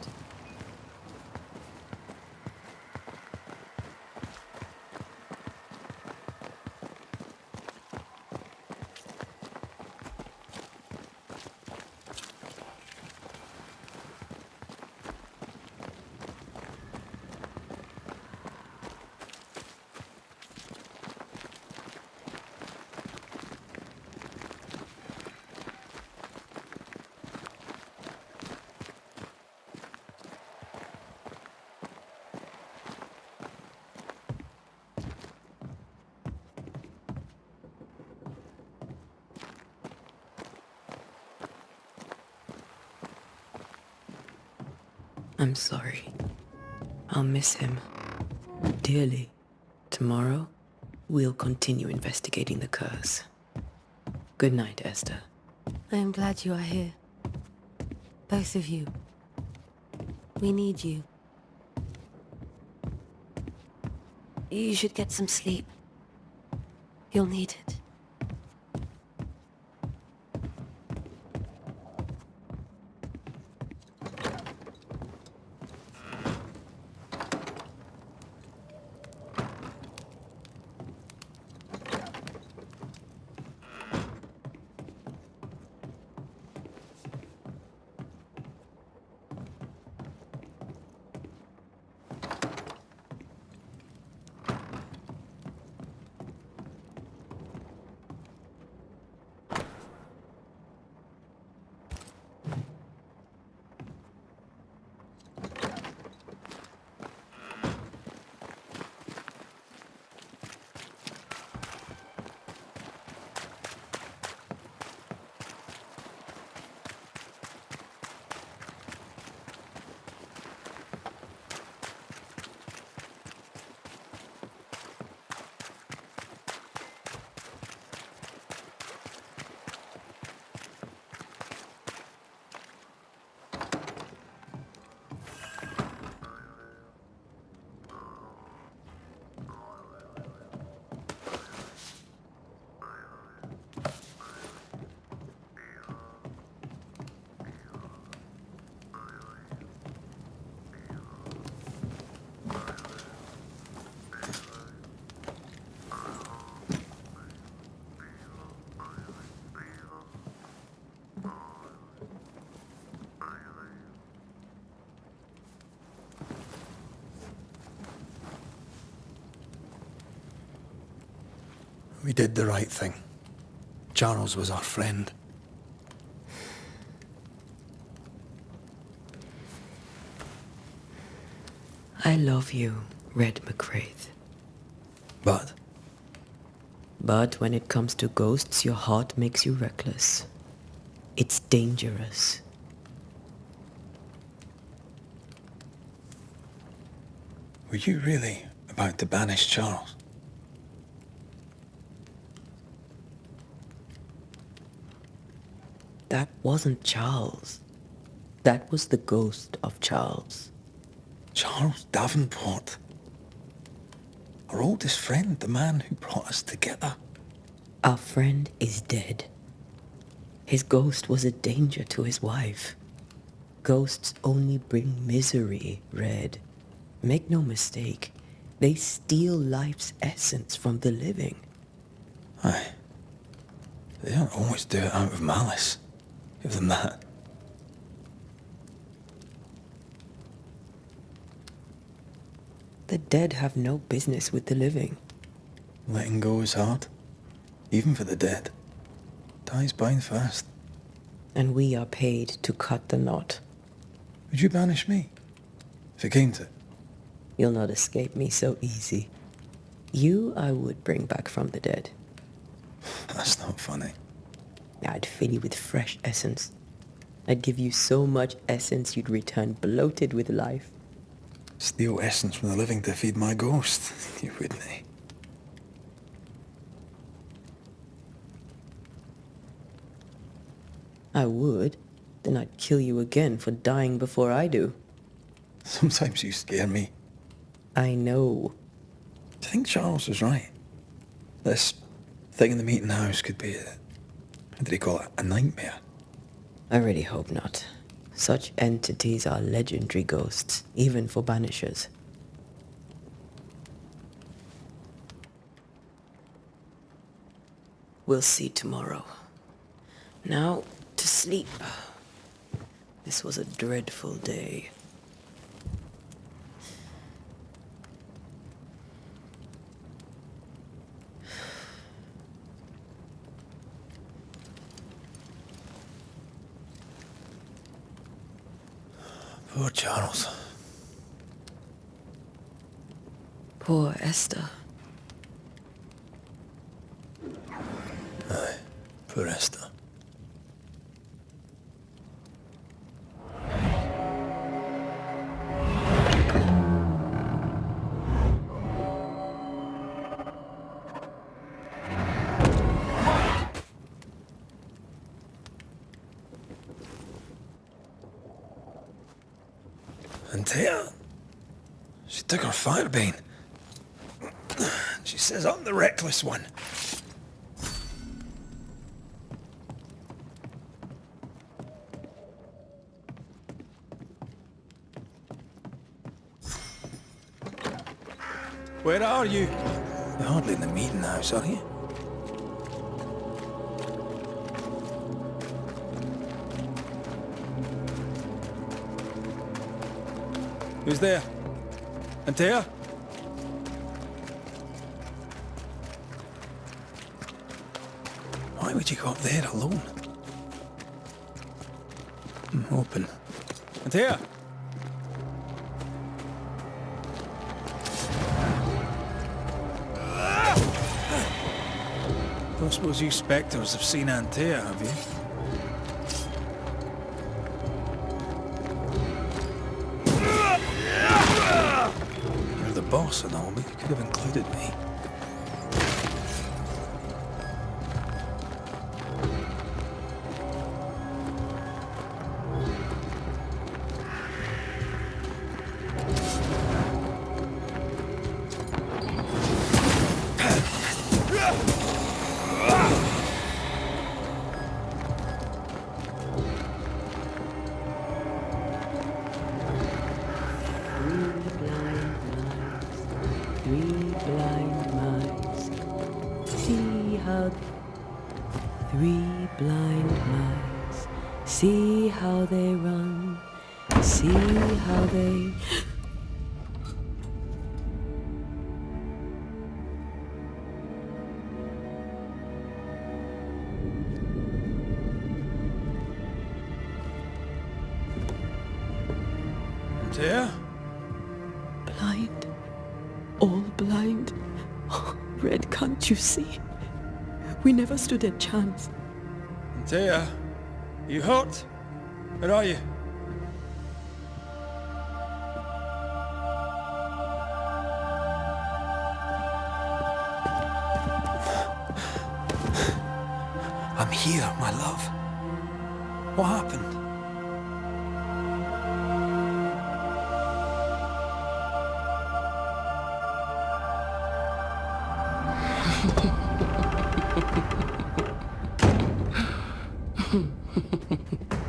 I'm sorry. I'll miss him dearly. Tomorrow, we'll continue investigating the curse. Good night, Esther. I am glad you are here. Both of you. We need you. You should get some sleep. You'll need it. We did the right thing. Charles was our friend. I love you, Red McCraith. But But when it comes to ghosts, your heart makes you reckless. It's dangerous. were you really about to banish Charles? That wasn't Charles. That was the ghost of Charles. Charles Davenport. Our oldest friend, the man who brought us together. Our friend is dead. His ghost was a danger to his wife. Ghosts only bring misery, Red. Make no mistake, they steal life's essence from the living. Aye. They don't always do it out of malice. Give them that. The dead have no business with the living. Letting go is hard. Even for the dead. Ties bind fast. And we are paid to cut the knot. Would you banish me? If it came to it? You'll not escape me so easy. You I would bring back from the dead. That's not funny. I'd fill you with fresh essence. I'd give you so much essence you'd return bloated with life. Steal essence from the living to feed my ghost. You wouldn't, eh? I would. Then I'd kill you again for dying before I do. Sometimes you scare me. I know. Do you think Charles was right? This thing in the meeting house could be how did he call it? A nightmare? I really hope not. Such entities are legendary ghosts, even for Banishers. We'll see tomorrow. Now, to sleep. This was a dreadful day. Poor Charles. Poor Esther. Aye, poor Esther. And Tia, she took her firebane. She says I'm the reckless one. Where are you? You're hardly in the meeting house, are you? Who's there? Antea? Why would you go up there alone? Open. Antea? Don't suppose you spectres have seen Antea, have you? You're the boss and all, but you could have included me. Three blind mice, see how they run, see how they... Antea? Blind, all blind. Oh, Red, can't you see? We never stood a chance. Antea? You hurt? Where are you? I'm here, my love. What happened?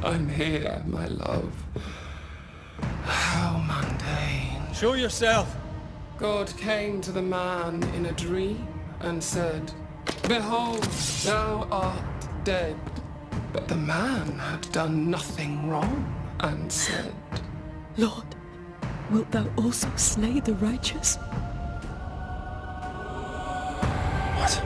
I'm here, my love. How mundane. Show yourself! God came to the man in a dream and said, "Behold, thou art dead." But the man had done nothing wrong and said, Lord, wilt thou also slay the righteous? What?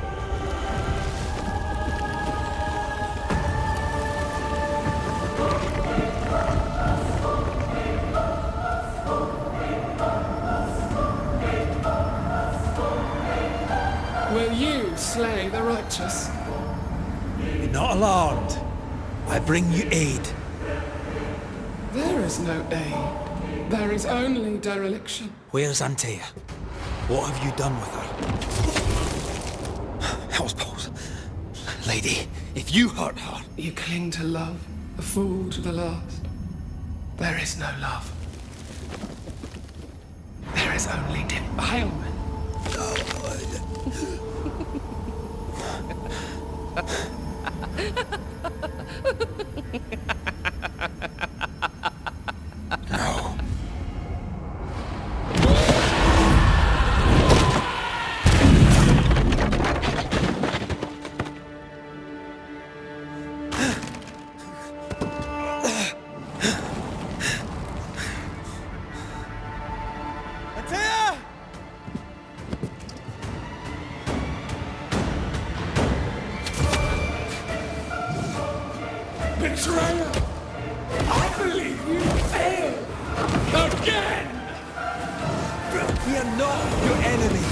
"Will you slay the righteous?" Be not alarmed. I bring you aid. There is no aid. There is only dereliction. Where's Antea? What have you done with her? Hell's balls. Lady, if you hurt her... You cling to love, a fool to the last. There is no love. There is only defilement. No. Antea! Betrayer! I believe you failed! Again! We are not your enemy.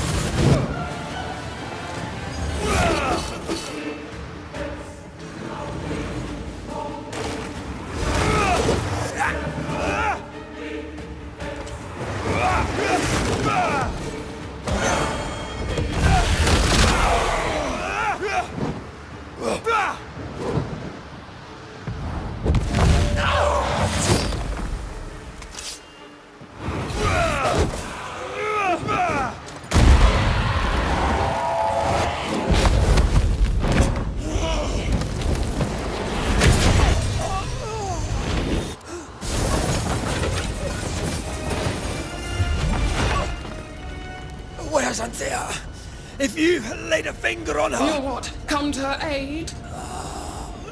if you laid a finger on her... You'll what? Come to her aid?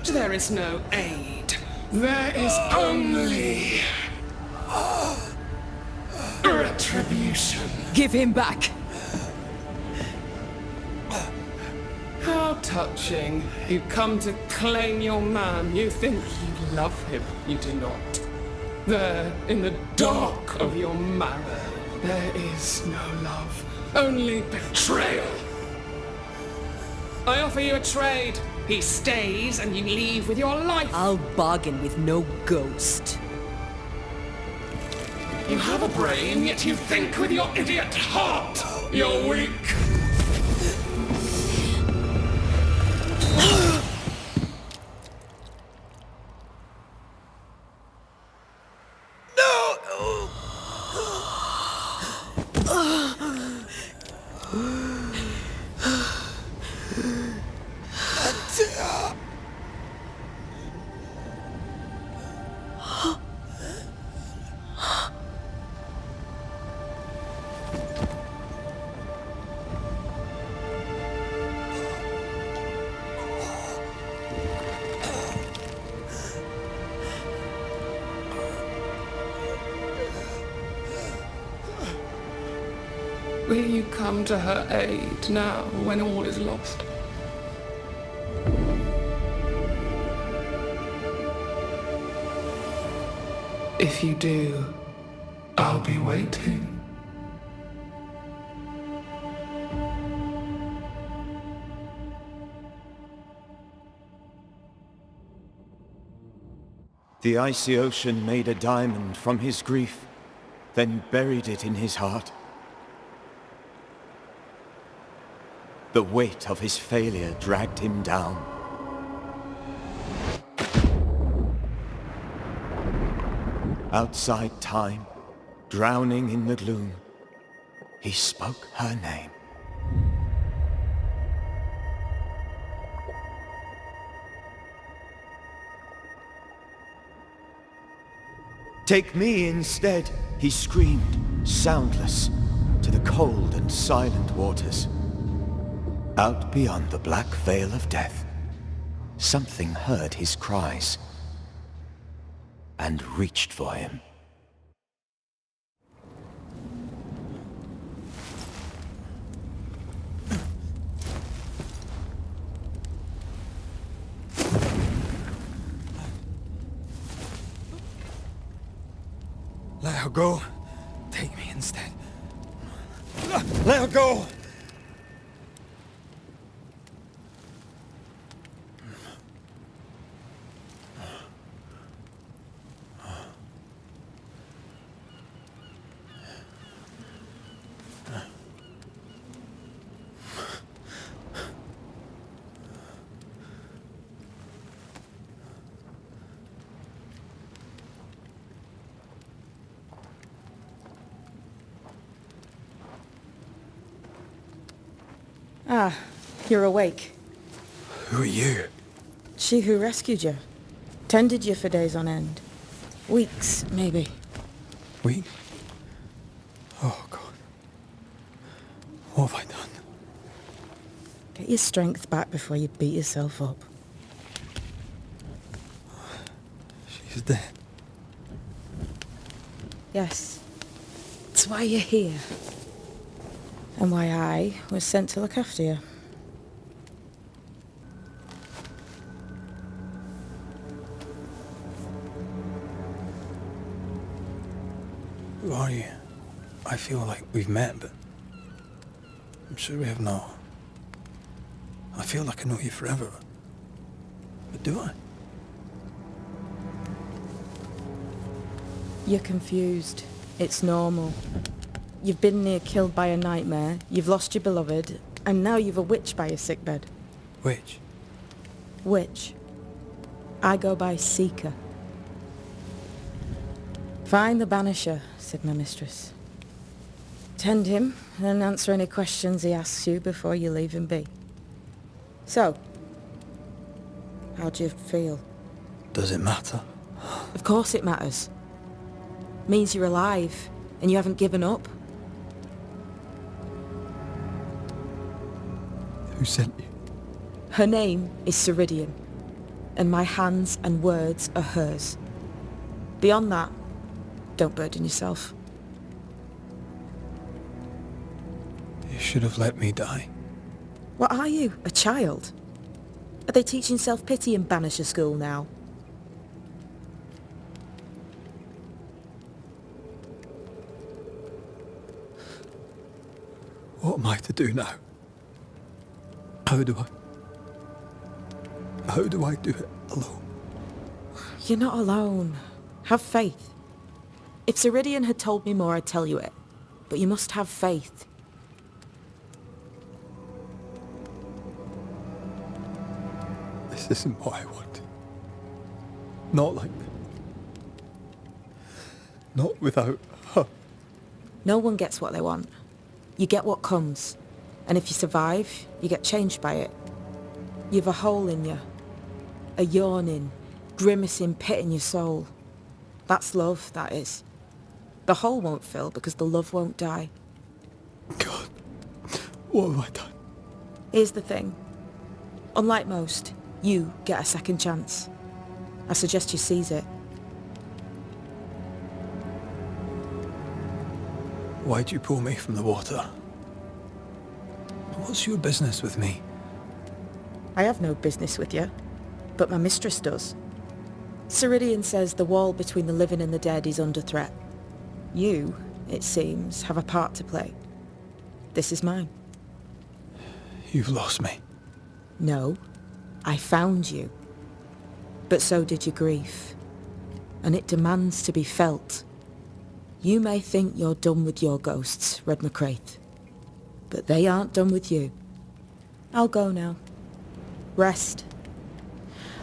There is no aid. There is only... retribution. Give him back! How touching. You come to claim your man. You think you love him. You do not. There, in the dark of your marrow, there is no love. Only betrayal. I offer you a trade. He stays and you leave with your life. I'll bargain with no ghost. You have a brain, yet you think with your idiot heart. You're weak. Will you come to her aid now, when all is lost? If you do, I'll be waiting. The icy ocean made a diamond from his grief, then buried it in his heart. The weight of his failure dragged him down. Outside time, drowning in the gloom, he spoke her name. Take me instead, he screamed, soundless, to the cold and silent waters. Out beyond the black veil of death, something heard his cries and reached for him. Let her go. Take me instead. Let her go! Ah, you're awake. Who are you? She who rescued you. Tended you for days on end. Weeks, maybe. Weeks? Oh, God. What have I done? Get your strength back before you beat yourself up. She's dead. Yes. That's why you're here. And why I was sent to look after you. Who are you? I feel like we've met, but I'm sure we have not. I feel like I know you forever, but do I? You're confused. It's normal. You've been near killed by a nightmare, you've lost your beloved, and now you've a witch by your sickbed. Witch? Witch. I go by Seeker. Find the Banisher, said my mistress. Tend him, and answer any questions he asks you before you leave him be. So, how do you feel? Does it matter? Of course it matters. Means you're alive, and you haven't given up. Who sent you? Her name is Ceridian, and my hands and words are hers. Beyond that, don't burden yourself. You should have let me die. What are you, a child? Are they teaching self-pity in Banisher school now? What am I to do now? How do I do it alone? You're not alone. Have faith. If Ceridian had told me more, I'd tell you it. But you must have faith. This isn't what I want. Not like this. Not without her. No one gets what they want. You get what comes. And if you survive, you get changed by it. You've a hole in you. A yawning, grimacing pit in your soul. That's love, that is. The hole won't fill because the love won't die. God, what have I done? Here's the thing. Unlike most, you get a second chance. I suggest you seize it. Why'd you pull me from the water? What's your business with me? I have no business with you, but my mistress does. Ceridian says the wall between the living and the dead is under threat. You, it seems, have a part to play. This is mine. You've lost me. No, I found you. But so did your grief. And it demands to be felt. You may think you're done with your ghosts, Red McCraith. But they aren't done with you. I'll go now. Rest.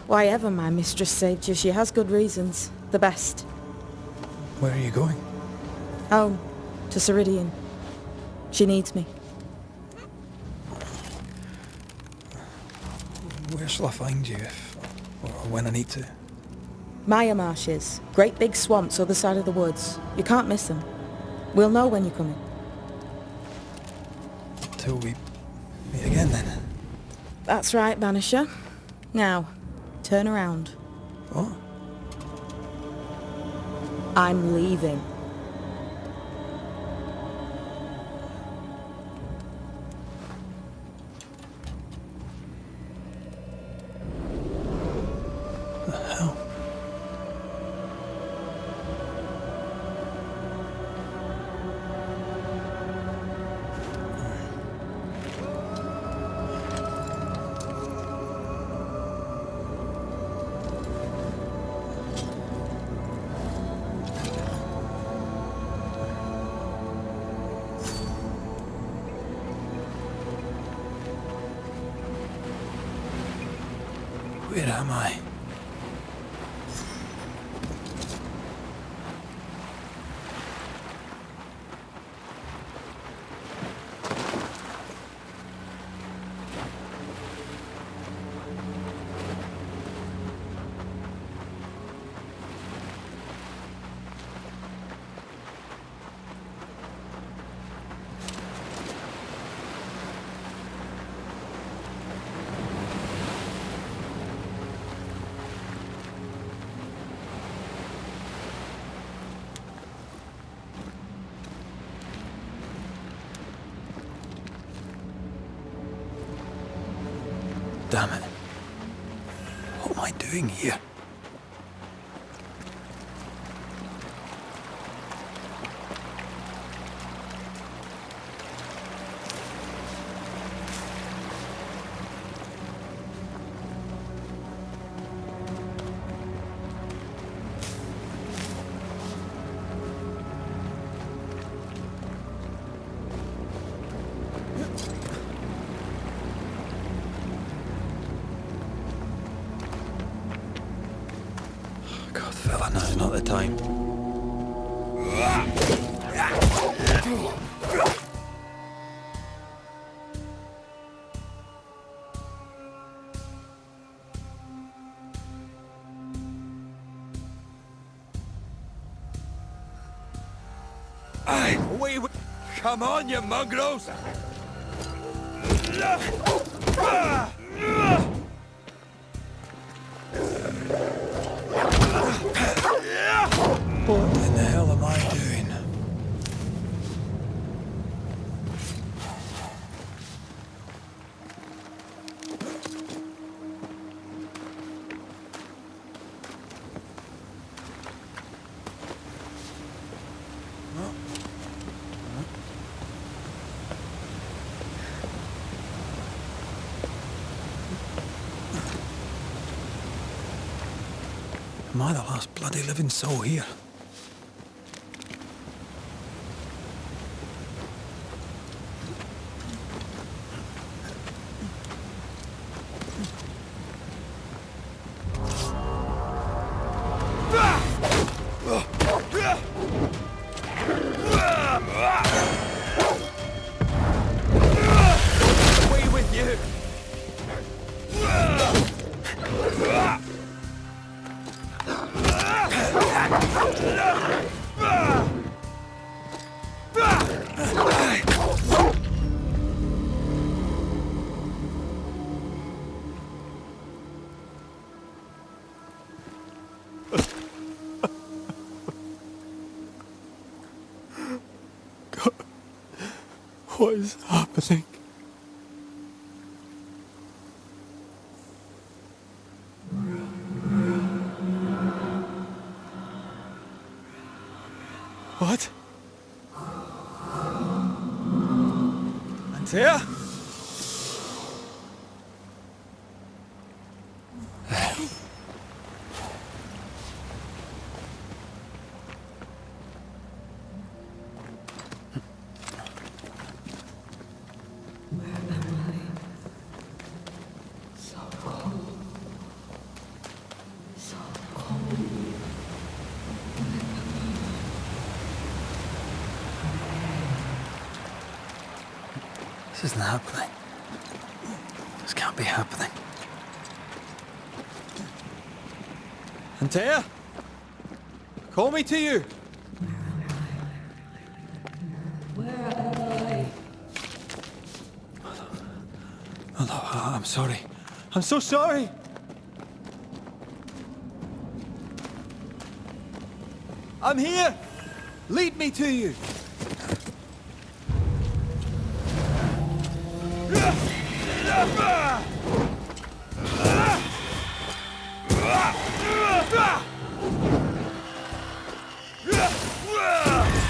Why ever my mistress saved you, she has good reasons. The best. Where are you going? Home. To Ceridian. She needs me. Where shall I find you if, or when I need to? Maya marshes. Great big swamps other side of the woods. You can't miss them. We'll know when you're coming. Till we meet again then. That's right, Banisher. Now, turn around. What? I'm leaving. The hell? Where am I? Damn it. What am I doing here? God, fella, now's not the time. Come on, you mongrels! What in the hell am I doing? Am I the last bloody living soul here? Away with you! What is happening? What? Antea? This isn't happening. This can't be happening. Antea? Call me to you! Hello, I'm sorry. I'm so sorry! I'm here! Lead me to you!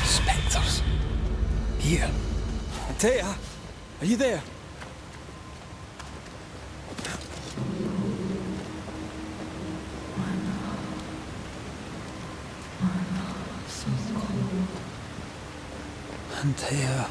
Spectres. Here. Antea, are you there? Antea.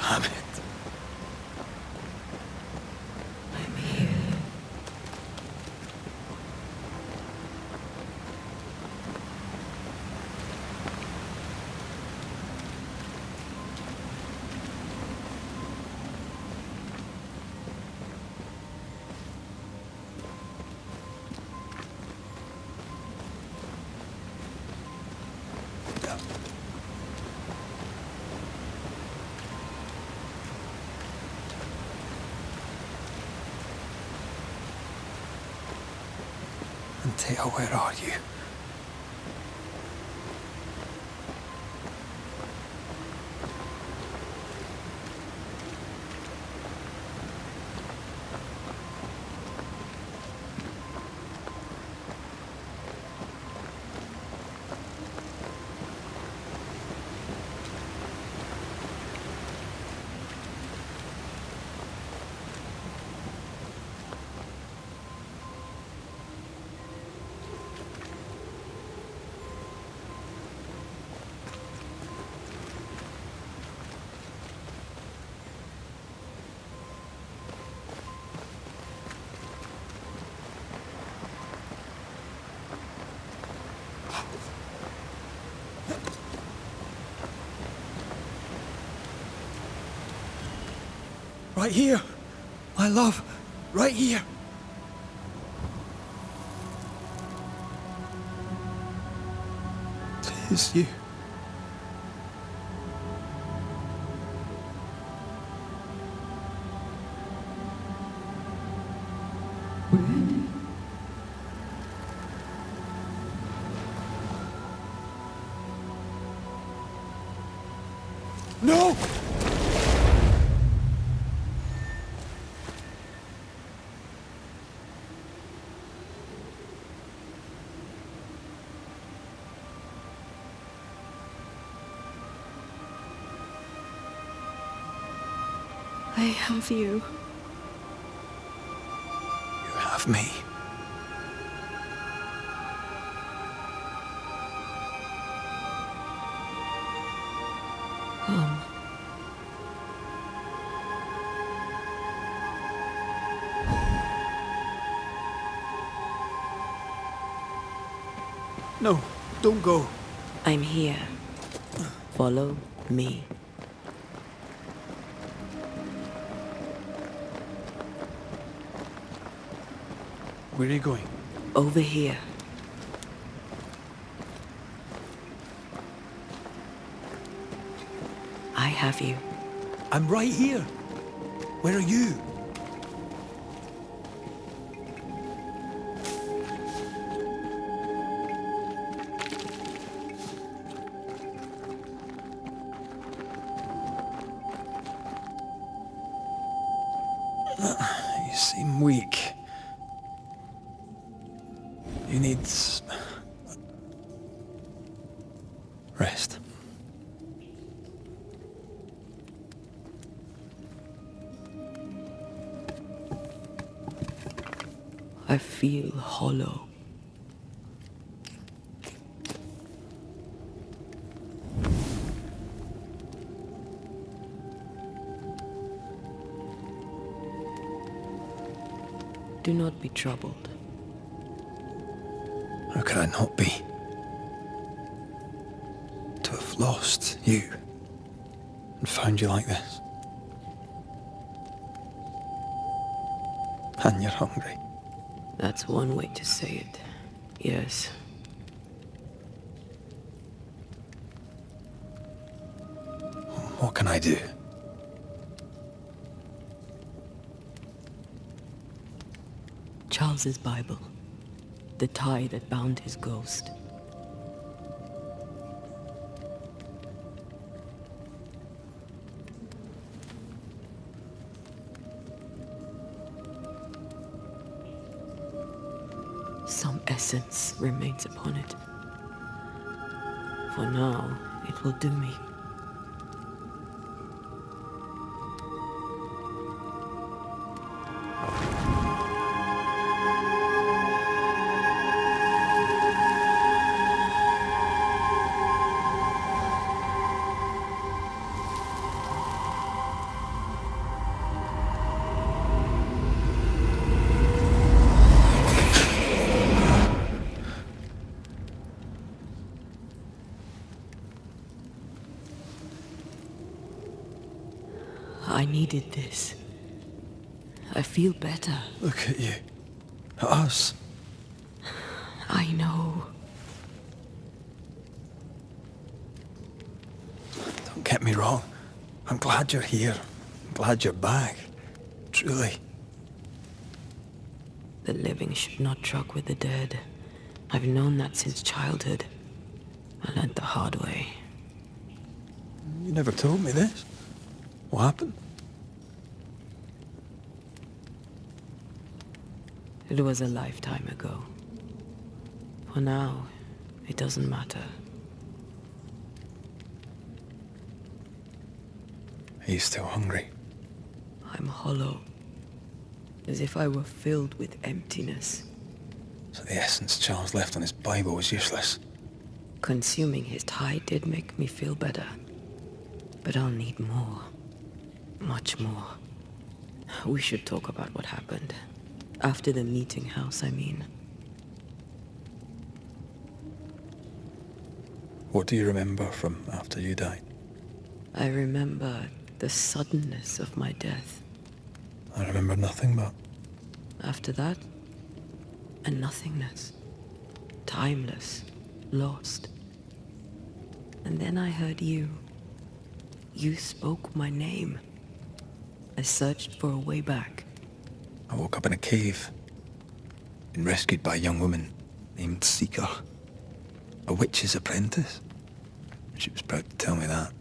Damn it. I'm here. Antea, where are you? Right here. My love. Right here. It's you. No! I have you. You have me. Come. No, don't go. I'm here. Follow me. Where are you going? Over here. I have you. I'm right here. Where are you? You seem weak. You need rest. I feel hollow. Do not be troubled. How could I not be? To have lost you and found you like this. And you're hungry. That's one way to say it. Yes. What can I do? Charles's Bible. The tie that bound his ghost. Some essence remains upon it. For now, it will do me. I needed this. I feel better. Look at you. At us. I know. Don't get me wrong. I'm glad you're here. I'm glad you're back. Truly. The living should not truck with the dead. I've known that since childhood. I learned the hard way. You never told me this. What happened? It was a lifetime ago. For now, it doesn't matter. Are you still hungry? I'm hollow. As if I were filled with emptiness. So the essence Charles left on his Bible was useless. Consuming his tie did make me feel better. But I'll need more. Much more. We should talk about what happened. After the meeting house, I mean. What do you remember from after you died? I remember the suddenness of my death. I remember nothing but... After that, a nothingness. Timeless. Lost. And then I heard you. You spoke my name. I searched for a way back. I woke up in a cave. Been rescued by a young woman named Seeker. A witch's apprentice. She was proud to tell me that.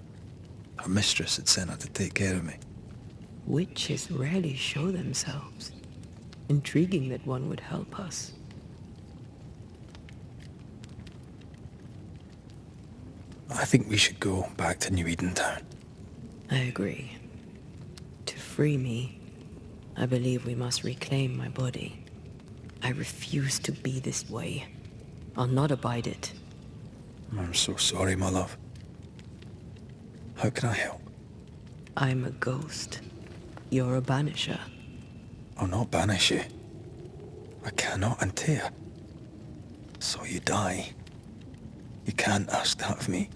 Her mistress had sent her to take care of me. Witches rarely show themselves. Intriguing that one would help us. I think we should go back to New Edentown. I agree. To free me, I believe we must reclaim my body. I refuse to be this way. I'll not abide it. I'm so sorry, my love. How can I help? I'm a ghost. You're a banisher. I'll not banish you. I cannot untear. So you die. You can't ask that of me.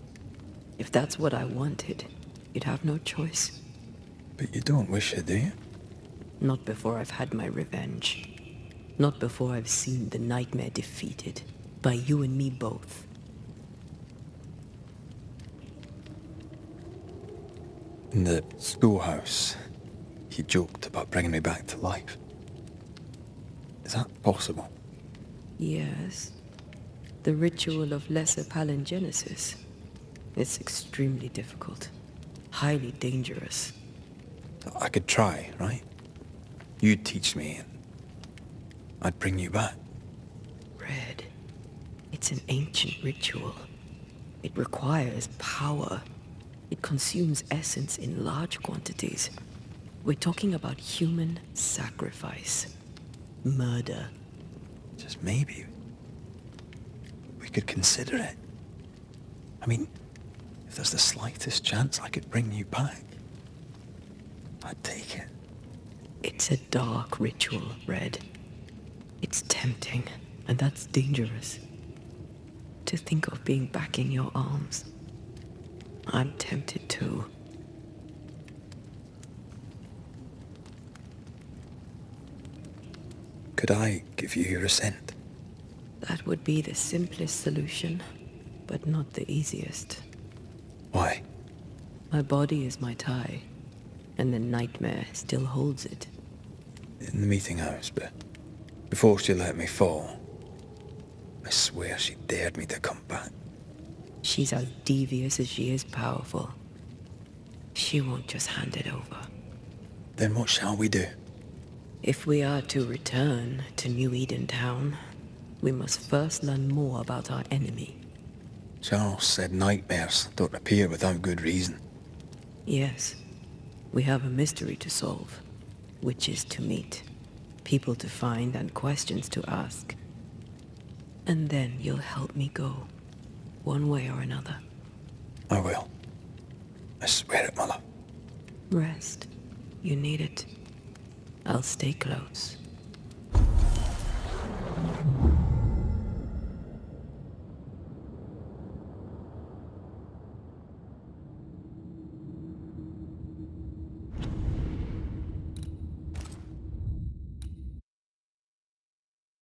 If that's what I wanted, you'd have no choice. But you don't wish it, do you? Not before I've had my revenge. Not before I've seen the nightmare defeated. By you and me both. In the schoolhouse, he joked about bringing me back to life. Is that possible? Yes. The ritual of lesser palingenesis. It's extremely difficult. Highly dangerous. I could try, right? You'd teach me and I'd bring you back. Red. It's an ancient ritual. It requires power. It consumes essence in large quantities. We're talking about human sacrifice. Murder. Just maybe we could consider it. I mean, if there's the slightest chance I could bring you back, I'd take it. It's a dark ritual, Red. It's tempting, and that's dangerous. To think of being back in your arms. I'm tempted too. Could I give you your assent? That would be the simplest solution, but not the easiest. Why? My body is my tie, and the nightmare still holds it. In the meeting house, but before she let me fall, I swear she dared me to come back. She's as devious as she is powerful. She won't just hand it over. Then what shall we do? If we are to return to New Edentown, we must first learn more about our enemy. Charles said nightmares don't appear without good reason. Yes, we have a mystery to solve. Witches to meet, people to find, and questions to ask. And then you'll help me go, one way or another. I will. I swear it, my love. Rest. You need it. I'll stay close.